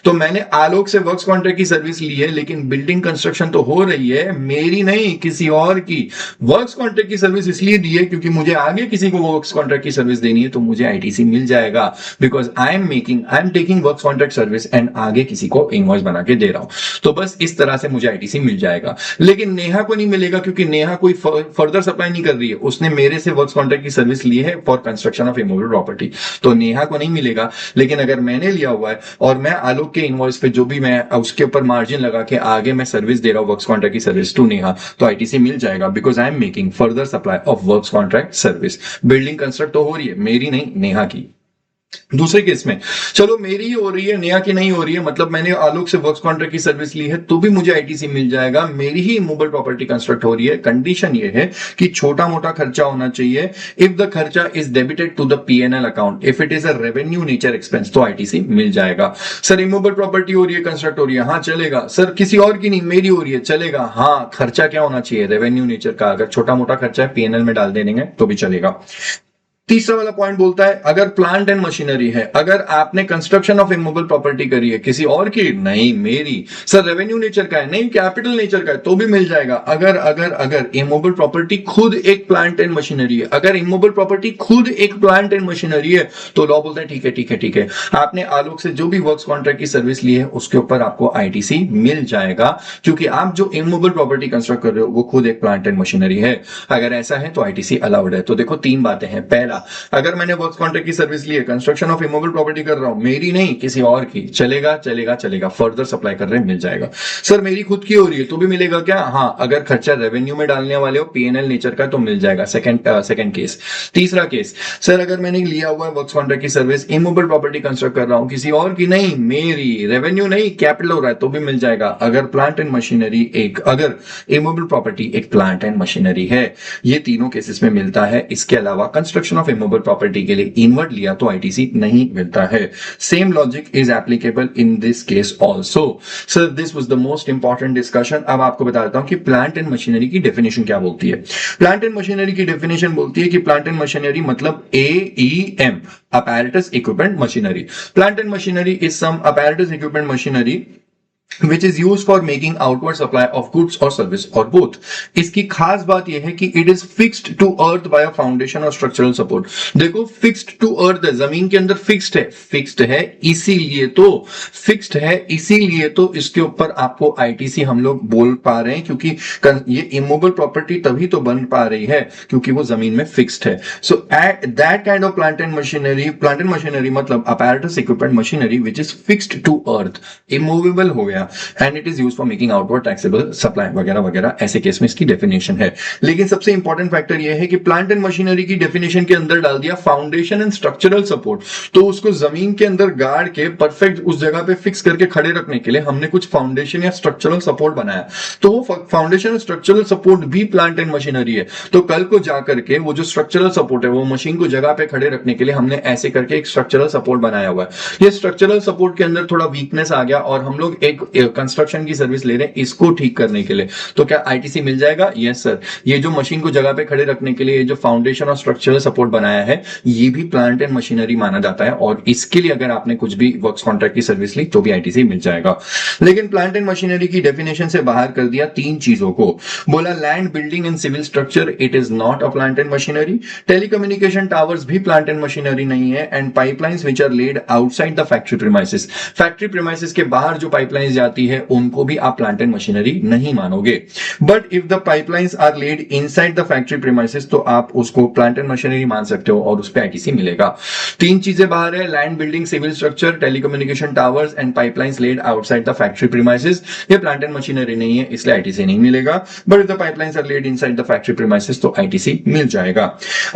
तो मैंने आलोक से वर्क्स कॉन्ट्रैक्ट की सर्विस ली है, लेकिन बिल्डिंग कंस्ट्रक्शन तो हो रही है, मेरी नहीं किसी और की। वर्क्स कॉन्ट्रैक्ट की सर्विस इसलिए दी है क्योंकि मुझे आगे किसी को वर्क्स कॉन्ट्रैक्ट की सर्विस देनी है, तो मुझे आईटीसी मिल जाएगा, because I am taking works contract service and आगे किसी को इनवॉइस बना के दे रहा हूं। तो बस इस तरह से मुझे आईटीसी मिल जाएगा। लेकिन नेहा को नहीं मिलेगा क्योंकि नेहा कोई फर्दर सप्लाई नहीं कर रही है, उसने मेरे से वर्क्स कॉन्ट्रैक्ट की सर्विस ली है for construction of immovable property, तो नेहा को नहीं मिलेगा। लेकिन अगर मैंने लिया हुआ है और मैं आलोक के इनवॉइस पे जो भी मैं उसके ऊपर मार्जिन लगा के आगे मैं सर्विस दे रहा हूं वर्क्स कॉन्ट्रैक्ट की सर्विस टू नेहा, तो आईटीसी मिल जाएगा, because I am making further supply of works contract service. Building construct तो हो रही है, मेरी नहीं, नेहा की। दूसरे केस में चलो मेरी ही हो रही है, नेहा की नहीं हो रही है, मतलब मैंने आलोक से वर्क्स कॉन्ट्रैक्ट की सर्विस ली है तो भी मुझे आईटीसी मिल जाएगा, मेरी ही इमूवेबल प्रॉपर्टी कंस्ट्रक्ट हो रही है। कंडीशन ये है कि छोटा मोटा खर्चा होना चाहिए। इफ द खर्चा is debited to the PNL account, if it is a revenue nature expense, तो आईटीसी मिल जाएगा। सर इमूवेबल प्रॉपर्टी हो रही है, कंस्ट्रक्ट हो रही है, हाँ चलेगा। सर किसी और की नहीं, मेरी हो रही है, चलेगा। हाँ खर्चा क्या होना चाहिए, रेवेन्यू नेचर का। अगर छोटा मोटा खर्चा है पीएनएल में डाल देंगे तो भी चलेगा। तीसरा वाला पॉइंट बोलता है अगर प्लांट एंड मशीनरी है, अगर आपने कंस्ट्रक्शन ऑफ इमूवेबल प्रॉपर्टी करी है, किसी और की नहीं, मेरी। सर रेवेन्यू नेचर का है, नहीं कैपिटल नेचर का है, तो भी मिल जाएगा। अगर अगर अगर इमूवेबल प्रॉपर्टी खुद एक प्लांट एंड मशीनरी है, अगर इमूवेबल प्रॉपर्टी खुद एक प्लांट एंड मशीनरी है, तो लॉ बोलता है ठीक है ठीक है ठीक है, आपने आलोक से जो भी वर्क्स कॉन्ट्रैक्ट की सर्विस ली है उसके ऊपर आपको आईटीसी मिल जाएगा, क्योंकि आप जो इमूवेबल प्रॉपर्टी कंस्ट्रक्ट कर रहे हो वो खुद एक प्लांट एंड मशीनरी है। अगर ऐसा है तो आईटीसी अलाउड है। तो देखो तीन बातें हैं। पहला, अगर मैंने वर्क्स कॉन्ट्रैक्ट की सर्विस ली है, कंस्ट्रक्शन ऑफ इमूवेबल प्रॉपर्टी कर रहा हूं, मेरी नहीं किसी और की, चलेगा चलेगा चलेगा, फर्दर सप्लाई कर रहे हैं मिल जाएगा। सर मेरी खुद की हो रही है तो भी मिलेगा क्या, हाँ अगर खर्चा रेवेन्यू में डालने वाले हो पीएनएल नेचर का तो मिल जाएगा। Second case. तीसरा केस, सर अगर मैंने लिया हुआ है वर्क्स कॉन्ट्रैक्ट की सर्विस, इमूवेबल प्रॉपर्टी कंस्ट्रक्ट कर रहा हूं, किसी और की नहीं, मेरी, रेवेन्यू नहीं कैपिटल हो रहा है तो भी मिल जाएगा। अगर प्लांट एंड मशीनरी एक, अगर इमूवेबल प्रॉपर्टी एक प्लांट एंड मशीनरी है, ये तीनों केसेस में मिलता है। इसके अलावा कंस्ट्रक्शन ऑफ इमूवेबल प्रॉपर्टी के लिए इनवर्ट लिया तो आईटीसी नहीं मिलता है। Same logic is applicable in this case also. Sir this was the most important discussion. अब आपको बताता हूं कि प्लांट एंड मशीनरी की डेफिनेशन क्या बोलती है। प्लांट एंड मशीनरी की डेफिनेशन बोलती है कि प्लांट एंड मशीनरी मतलब AEM, apparatus equipment machinery. Plant and machinery is some apparatus equipment machinery which is used for making outward supply of goods or service or both. इसकी खास बात यह है कि it is fixed to earth by a foundation or structural support. देखो fixed to earth है, जमीन के अंदर fixed है इसीलिए तो इसके ऊपर आपको आईटीसी हम लोग बोल पा रहे हैं, क्योंकि ये इमूवेबल प्रॉपर्टी तभी तो बन पा रही है क्योंकि वो जमीन में फिक्स्ड है। So that kind of plant and machinery मतलब apparatus equipment machinery which is fixed to earth, immovable हो गया, and it is used for making outward taxable supply वगैरह वगैरह, ऐसे केस में इसकी डेफिनेशन है। लेकिन सबसे इंपॉर्टेंट फैक्टर यह है कि प्लांट एंड मशीनरी की डेफिनेशन के अंदर डाल दिया फाउंडेशन एंड स्ट्रक्चरल सपोर्ट, तो उसको जमीन के अंदर गाड़ के परफेक्ट उस जगह पे फिक्स करके खड़े रखने के लिए हमने कुछ फाउंडेशन या स्ट्रक्चरल सपोर्ट बनाया, तो वो फाउंडेशन एंड स्ट्रक्चरल सपोर्ट भी प्लांट एंड मशीनरी है। तो कल को जाकर के वो जो स्ट्रक्चरल सपोर्ट है वो मशीन को जगह पे खड़े रखने के लिए हमने ऐसे करके एक स्ट्रक्चरल सपोर्ट बनाया हुआ है। ये स्ट्रक्चरल सपोर्ट के अंदर थोड़ा वीकनेस आ गया और हम लोग एक कंस्ट्रक्शन की सर्विस ले रहे हैं इसको ठीक करने के लिए, तो क्या आईटीसी मिल जाएगा? Yes sir. ये जो मशीन को जगह पे खड़े रखने के लिए जो फाउंडेशन और स्ट्रक्चरल सपोर्ट बनाया है ये भी प्लांट एंड मशीनरी माना जाता है, और इसके लिए अगर आपने कुछ भी वर्क्स कॉन्ट्रैक्ट की सर्विस ली तो भी आईटीसी मिल जाएगा। लेकिन प्लांट एंड मशीनरी की डेफिनेशन से बाहर कर दिया तीन चीजों को। बोला land, building and civil structure it is not a plant and machinery, telecommunication towers भी प्लांट एंड मशीनरी नहीं है, and pipelines which are laid outside the factory premises, factory premises के बाहर जो पाइपलाइंस जाती है उनको भी आप प्लांट एंड मशीनरी नहीं मानोगे। But if the pipelines are laid inside the factory premises तो आप उसको प्लांट एंड मशीनरी मान सकते हो और उस पे आईटीसी मिलेगा। तीन चीजें बाहर है, land, building, civil structure, telecommunication towers and pipelines laid outside the factory premises, ये प्लांट एंड मशीनरी नहीं है इसलिए आईटीसी नहीं मिलेगा। But if the pipelines are laid inside the factory premises तो आईटीसी मिल जाएगा।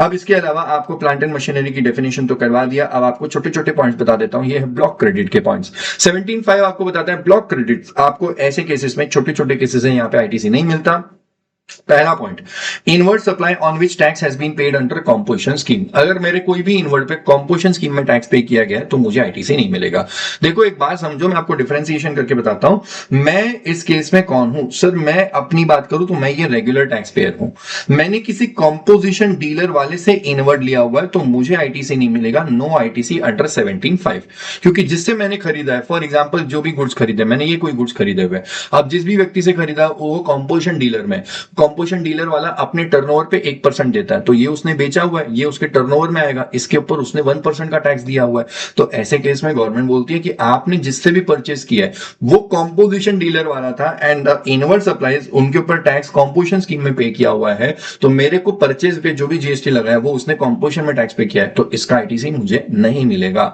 अब इसके अलावा आपको प्लांट एंड मशीनरी की डेफिनेशन तो करवा दिया, अब आपको छोटे छोटे पॉइंट्स बता देता हूं। ये है ब्लॉक क्रेडिट के पॉइंट्स। 17.5 आपको बताता है ब्लॉक क्रेडिट आपको ऐसे केसेस में, छोटे छोटे केसेस हैं, यहां पे आईटीसी नहीं मिलता। पहला point, inward supply on which tax has been paid under composition scheme. अगर मेरे कोई भी इनवर्ड पे कंपोजिशन स्कीम में टैक्स पे किया गया तो मुझे आईटीसी नहीं मिलेगा। देखो एक बात समझो, मैं आपको डिफरेंशिएशन करके बताता हूं। मैं इस केस में कौन हूं? सर मैं अपनी बात करूं तो मैं ये रेगुलर टैक्स पेयर हूं। मैंने किसी कंपोजिशन डीलर वाले से इनवर्ड लिया हुआ है तो मुझे आईटीसी नहीं मिलेगा। नो आईटीसी अंडर 17.5, क्योंकि जिससे मैंने खरीदा है, फॉर एग्जाम्पल जो भी गुड्स खरीदे, मैंने ये कोई गुड्स खरीदे हुए, अब जिस भी व्यक्ति से खरीदा वो कंपोजिशन डीलर में, कंपोजिशन डीलर वाला अपने टर्नओवर पे 1% देता है, तो ये उसने बेचा हुआ है, ये उसके टर्नओवर में आएगा, इसके ऊपर उसने 1% का टैक्स दिया हुआ है। तो ऐसे केस में गवर्नमेंट बोलती है कि आपने जिससे भी परचेस किया है वो कंपोजिशन डीलर वाला था एंड द इनवर्ड सप्लाईज उनके ऊपर टैक्स कंपोजिशन स्कीम में पे किया हुआ है, तो मेरे को परचेस पे जो भी जीएसटी लगा है वो उसने कंपोजिशन में टैक्स पे किया है, तो इसका आईटीसी मुझे नहीं मिलेगा।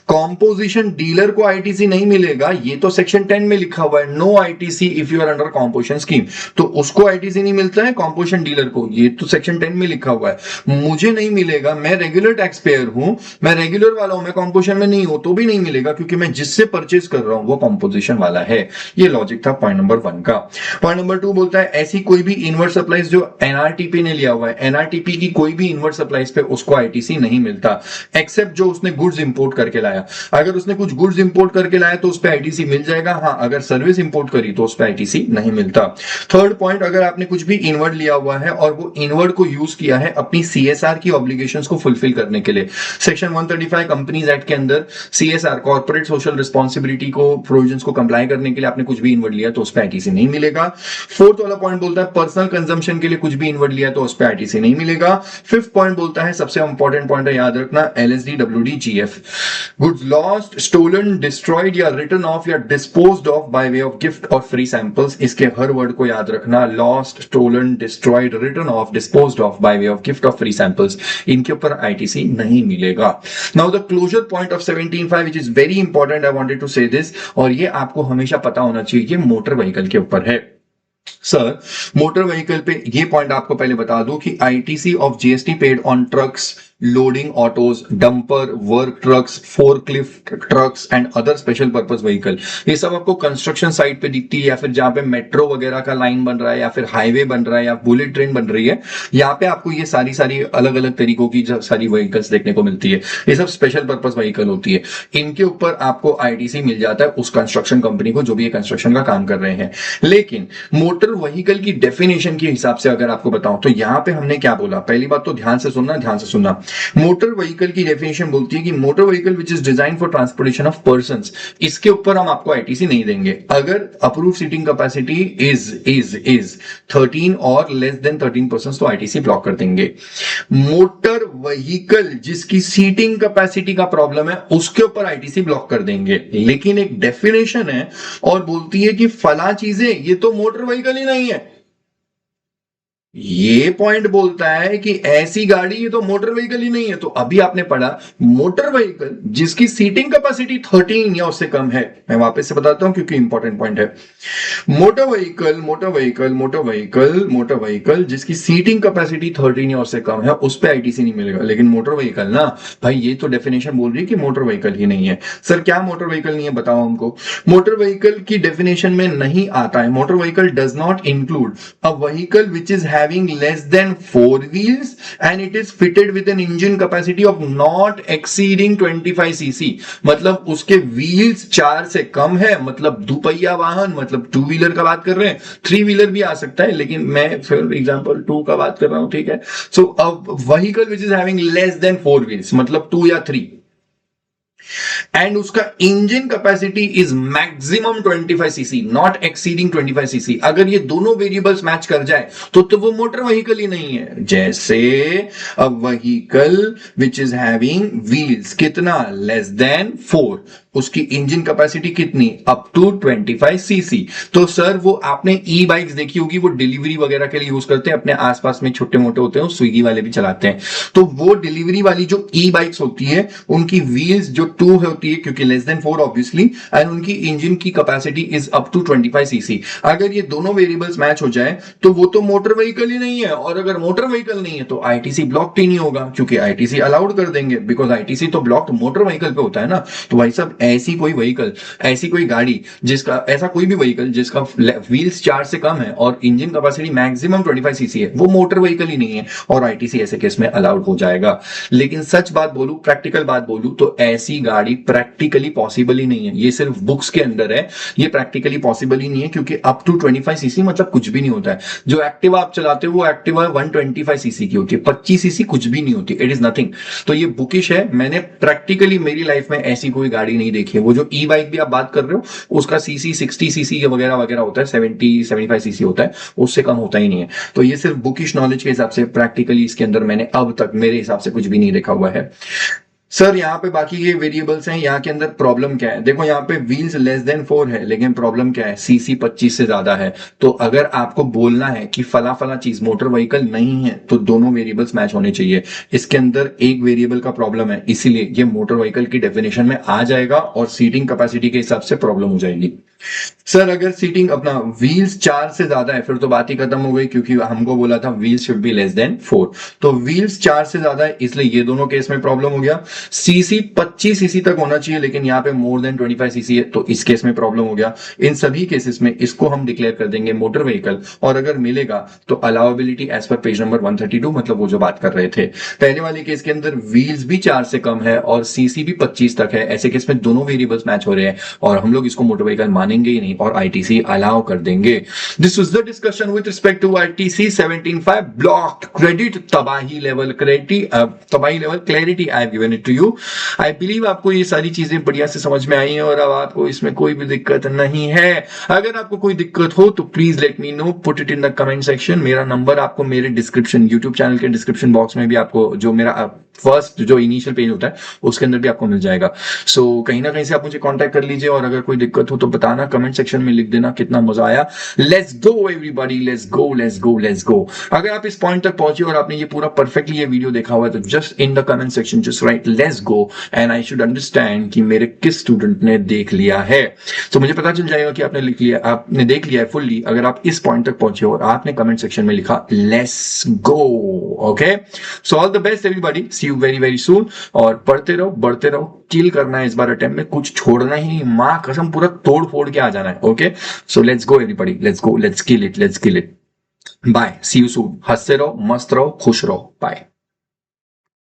कंपोजिशन डीलर को आईटीसी नहीं मिलेगा, ये तो सेक्शन 10 में लिखा हुआ है, no ITC if you are under composition scheme, तो उसको आईटीसी नहीं नहीं मिलता है कॉम्पोजिशन डीलर को, ये तो सेक्शन 10 में लिखा हुआ है, मुझे नहीं मिलेगा, मैं रेगुलर टैक्स पेयर हूं, मैं रेगुलर वाला हूं, मैं कॉम्पोजिशन में नहीं हूं तो भी नहीं मिलेगा क्योंकि मैं जिससे परचेज कर रहा हूं वो कॉम्पोजिशन वाला है। ये लॉजिक था पॉइंट नंबर 1 का। पॉइंट नंबर 2 बोलता है ऐसी कोई भी इनवर्ट सप्लाईज जो एनआरटीपी ने लिया हुआ है, एनआरटीपी की कोई भी इनवर्ट सप्लाईज पे उसको आईटीसी नहीं मिलता एक्सेप्ट जो उसने गुड्स इंपोर्ट करके लाया। अगर उसने कुछ गुड्स इंपोर्ट करके लाया तो उस पर आईटीसी मिल जाएगा, हाँ अगर सर्विस इंपोर्ट करी तो उस पर आईटीसी नहीं मिलता। थर्ड पॉइंट, अगर आपने कुछ भी इनवर्ट लिया हुआ है और वो इनवर्ट को यूज किया है अपनी सीएसआर की ऑब्लिगेशंस को फुलफिल करने के लिए, सेक्शन 135 कंपनीज एक्ट के अंदर सीएसआर कॉर्पोरेट सोशल रिस्पांसिबिलिटी को प्रोविजंस को कंप्लाई करने के लिए आपने कुछ भी इनवर्ट लिया तो उस पर आईटीसी नहीं मिलेगा। फोर्थ वाला पॉइंट बोलता है पर्सनल कंजम्पशन के लिए कुछ भी इनवर्ट लिया तो उस पर आईटीसी नहीं मिलेगा। फिफ्थ पॉइंट बोलता है, सबसे इंपॉर्टेंट पॉइंट है याद रखना, LSD WD GF, goods lost stolen destroyed या रिटर्न ऑफ या disposed of by way of gift और फ्री सैंपल्स, इसके हर वर्ड को याद रखना, lost stolen destroyed return of disposed of by way of gift of free samples, इनके ऊपर आईटीसी नहीं मिलेगा। Now the closure point of 17.5 which is very important, I wanted to say this, और ये आपको हमेशा पता होना चाहिए, ये मोटर व्हीकल के ऊपर है। सर मोटर व्हीकल पे ये पॉइंट आपको पहले बता दूं कि ITC of GST paid on trucks, loading autos, dumper, work trucks, forklift trucks and other special purpose vehicle, ये सब आपको कंस्ट्रक्शन साइट पे दिखती है या फिर जहां पे मेट्रो वगैरह का लाइन बन रहा है या फिर हाईवे बन रहा है या बुलेट ट्रेन बन रही है, यहाँ पे आपको ये सारी अलग अलग तरीकों की सारी व्हीकल्स देखने को मिलती है। ये सब स्पेशल पर्पस व्हीकल होती है, इनके ऊपर आपको आईटीसी मिल जाता है उस कंस्ट्रक्शन कंपनी को जो भी ये कंस्ट्रक्शन का काम कर रहे हैं। लेकिन मोटर व्हीकल की डेफिनेशन के हिसाब से अगर आपको बताऊं तो यहां पे हमने क्या बोला, पहली बात तो ध्यान से सुनना, मोटर व्हीकल की डेफिनेशन बोलती है कि motor vehicle which is design for transportation of persons, इसके ऊपर हम आपको आईटीसी नहीं देंगे अगर अप्रूव सीटिंग कैपेसिटी इज 13 और लेस देन 13% तो आईटीसी ब्लॉक कर देंगे। मोटर व्हीकल जिसकी सीटिंग कैपेसिटी का प्रॉब्लम है उसके ऊपर आईटीसी ब्लॉक कर देंगे, लेकिन एक डेफिनेशन है और बोलती है कि फला चीजें ये तो मोटर व्हीकल ही नहीं है। ये पॉइंट बोलता है कि ऐसी गाड़ी ये तो मोटर व्हीकल ही नहीं है। तो अभी आपने पढ़ा मोटर व्हीकल जिसकी सीटिंग कैपेसिटी 13 या उससे कम है, मैं वापस से बताता हूं क्योंकि इंपॉर्टेंट पॉइंट है। मोटर व्हीकल जिसकी सीटिंग कैपेसिटी 13 या उससे कम है उस पर आईटीसी नहीं मिलेगा। लेकिन मोटर व्हीकल ना भाई, ये तो डेफिनेशन बोल रही है कि मोटर व्हीकल ही नहीं है। सर क्या मोटर व्हीकल नहीं है बताओ हमको। मोटर व्हीकल की डेफिनेशन में नहीं आता है, motor vehicle does not include a vehicle which is having less than 4 wheels and it is fitted with an engine capacity of not exceeding 25 cc, मतलब उसके व्हील्स 4 से कम है, मतलब दुपहिया वाहन, मतलब 2 व्हीलर का बात कर रहे हैं, 3 व्हीलर भी आ सकता है लेकिन मैं फॉर एग्जांपल 2 का बात कर रहा हूं, ठीक है। So a vehicle which is having less than 4 wheels मतलब 2 या 3 एंड उसका engine capacity is maximum 25 CC not exceeding 25 CC, अगर ये दोनों वेरिएबल्स मैच कर जाए तो वो मोटर व्हीकल ही नहीं है। जैसे अ vehicle which is having wheels कितना लेस देन 4, उसकी इंजन कैपेसिटी कितनी अप टू 25 सीसी। तो सर वो आपने ई बाइक्स देखी होगी, वो डिलीवरी वगैरह के लिए यूज करते हैं, अपने आसपास में छोटे मोटे होते हैं, स्विगी वाले भी चलाते हैं। तो वो डिलीवरी वाली जो ई बाइक्स होती है उनकी व्हील्स जो 2 होती है क्योंकि लेस देन 4 ऑब्वियसली, एंड उनकी इंजन की capacity is up to 25 CC. अगर ये दोनों वेरिएबल्स मैच हो जाए तो वो तो मोटर व्हीकल ही नहीं है, और अगर मोटर व्हीकल नहीं है तो आईटीसी ब्लॉक्ड ही नहीं होगा क्योंकि आईटीसी अलाउड कर देंगे, बिकॉज आईटीसी तो ब्लॉक्ड मोटर व्हीकल पे होता है ना। तो भाई साहब ऐसी कोई व्हीकल, ऐसी कोई गाड़ी जिसका, ऐसा कोई भी व्हीकल जिसका व्हील्स 4 से कम है और इंजन कैपेसिटी मैक्सिमम 25 सीसी है, वो मोटर व्हीकल ही नहीं है और आईटीसी ऐसे केस में अलाउड हो जाएगा। लेकिन सच बात बोलूं, प्रैक्टिकल बात बोलूं तो ऐसी गाड़ी प्रैक्टिकली पॉसिबल ही नहीं है। ये सिर्फ बुक्स के अंदर है, ये प्रैक्टिकली पॉसिबल ही नहीं है क्योंकि अप टू 25 सीसी मतलब कुछ भी नहीं होता है। जो एक्टिवा आप चलाते हो वो एक्टिवा 125 सीसी की होती है, 25 सीसी कुछ भी नहीं होती, इट इज नथिंग। तो ये बुकिश है, मैंने प्रैक्टिकली मेरी लाइफ में ऐसी कोई गाड़ी नहीं देखी है। वो जो ई बाइक भी आप बात कर रहे हो उसका सीसी 60 सीसी वगैरह वगैरह होता है, 70-75 सीसी होता है, उससे कम होता ही नहीं है। तो ये सिर्फ बुकिश नॉलेज के हिसाब से, प्रैक्टिकली इसके अंदर मैंने अब तक मेरे हिसाब से कुछ भी नहीं देखा हुआ है। सर यहाँ पे बाकी ये वेरिएबल्स हैं, यहाँ के अंदर प्रॉब्लम क्या है, देखो यहाँ पे व्हील्स लेस देन 4 है लेकिन प्रॉब्लम क्या है, सीसी 25 से ज्यादा है। तो अगर आपको बोलना है कि फला फला चीज मोटर व्हीकल नहीं है तो दोनों वेरिएबल्स मैच होने चाहिए। इसके अंदर एक वेरिएबल का प्रॉब्लम है, इसीलिए ये मोटर व्हीकल की डेफिनेशन में आ जाएगा और सीटिंग कैपेसिटी के हिसाब से प्रॉब्लम हो जाएगी। सर अगर सीटिंग अपना व्हील्स 4 से ज्यादा है फिर तो बात ही खत्म हो गई, क्योंकि हमको बोला था wheels should be less than 4, तो व्हील्स 4 से ज्यादा है इसलिए ये दोनों केस में प्रॉब्लम हो गया। सीसी 25 सीसी तक होना चाहिए लेकिन यहाँ पे मोर देन 25 सीसी है तो इस केस में प्रॉब्लम हो गया। इन सभी केसेस में इसको हम डिक्लेयर कर देंगे मोटर व्हीकल, और अगर मिलेगा तो अलाउबिलिटी एज पर पेज नंबर 132, मतलब वो जो बात कर रहे थे पहले वाले केस के अंदर व्हील्स भी 4 से कम है और सीसी भी 25 तक है, ऐसे केस में दोनों वेरिएबल्स मैच हो रहे हैं और हम लोग इसको मोटर व्हीकल मानेंगे ही नहीं और आईटीसी अलाउ कर देंगे। This was the discussion with respect to ITC 17.5 block credit तबाही level clarity I have given it to you. I believe आपको ये सारी चीजें बढ़िया से समझ में आई हैं और अब आपको इसमें कोई भी दिक्कत नहीं है। अगर आपको कोई दिक्कत हो तो please let me know, put it in the comment section. मेरा नंबर आपको मेरे डिस्क्रिप्शन यूट्यूब चैनल के डिस्क्रिप्शन बॉक्स में भी आपको जो मेरा फर्स्ट जो इनिशियल पेज होता है उसके अंदर भी आपको मिल जाएगा। सो कहीं ना कहीं से आप मुझे कांटेक्ट कर लीजिए और अगर कोई दिक्कत हो तो बताना, कमेंट सेक्शन में लिख देना। कितना मजा आया। Let's go everybody, let's go let's go let's go. अगर आप इस पॉइंट तक पहुंचे और आपने ये पूरा परफेक्टली ये वीडियो देखा हुआ है तो just in the comment section just right let's go and I should understand कि मेरे किस स्टूडेंट ने देख लिया है। तो मुझे पता चल जाएगा कि आपने लिख लिया, आपने देख लिया है फुल्ली अगर आप इस पॉइंट तक पहुंचे और आपने कमेंट सेक्शन में लिखा let's go. Okay, so all the best everybody, see you very very soon. और पढ़ते रहो, बढ़ते रहो, किल करना है इस बार अटेम्प्ट में, कुछ छोड़ना ही नहीं, मां कसम पूरा तोड़ फोड़ के आ जाना है। Okay, so let's go everybody, let's go, let's kill it, let's kill it. Bye, see you soon. हंसते रहो, मस्त रहो, खुश रहो। बाय।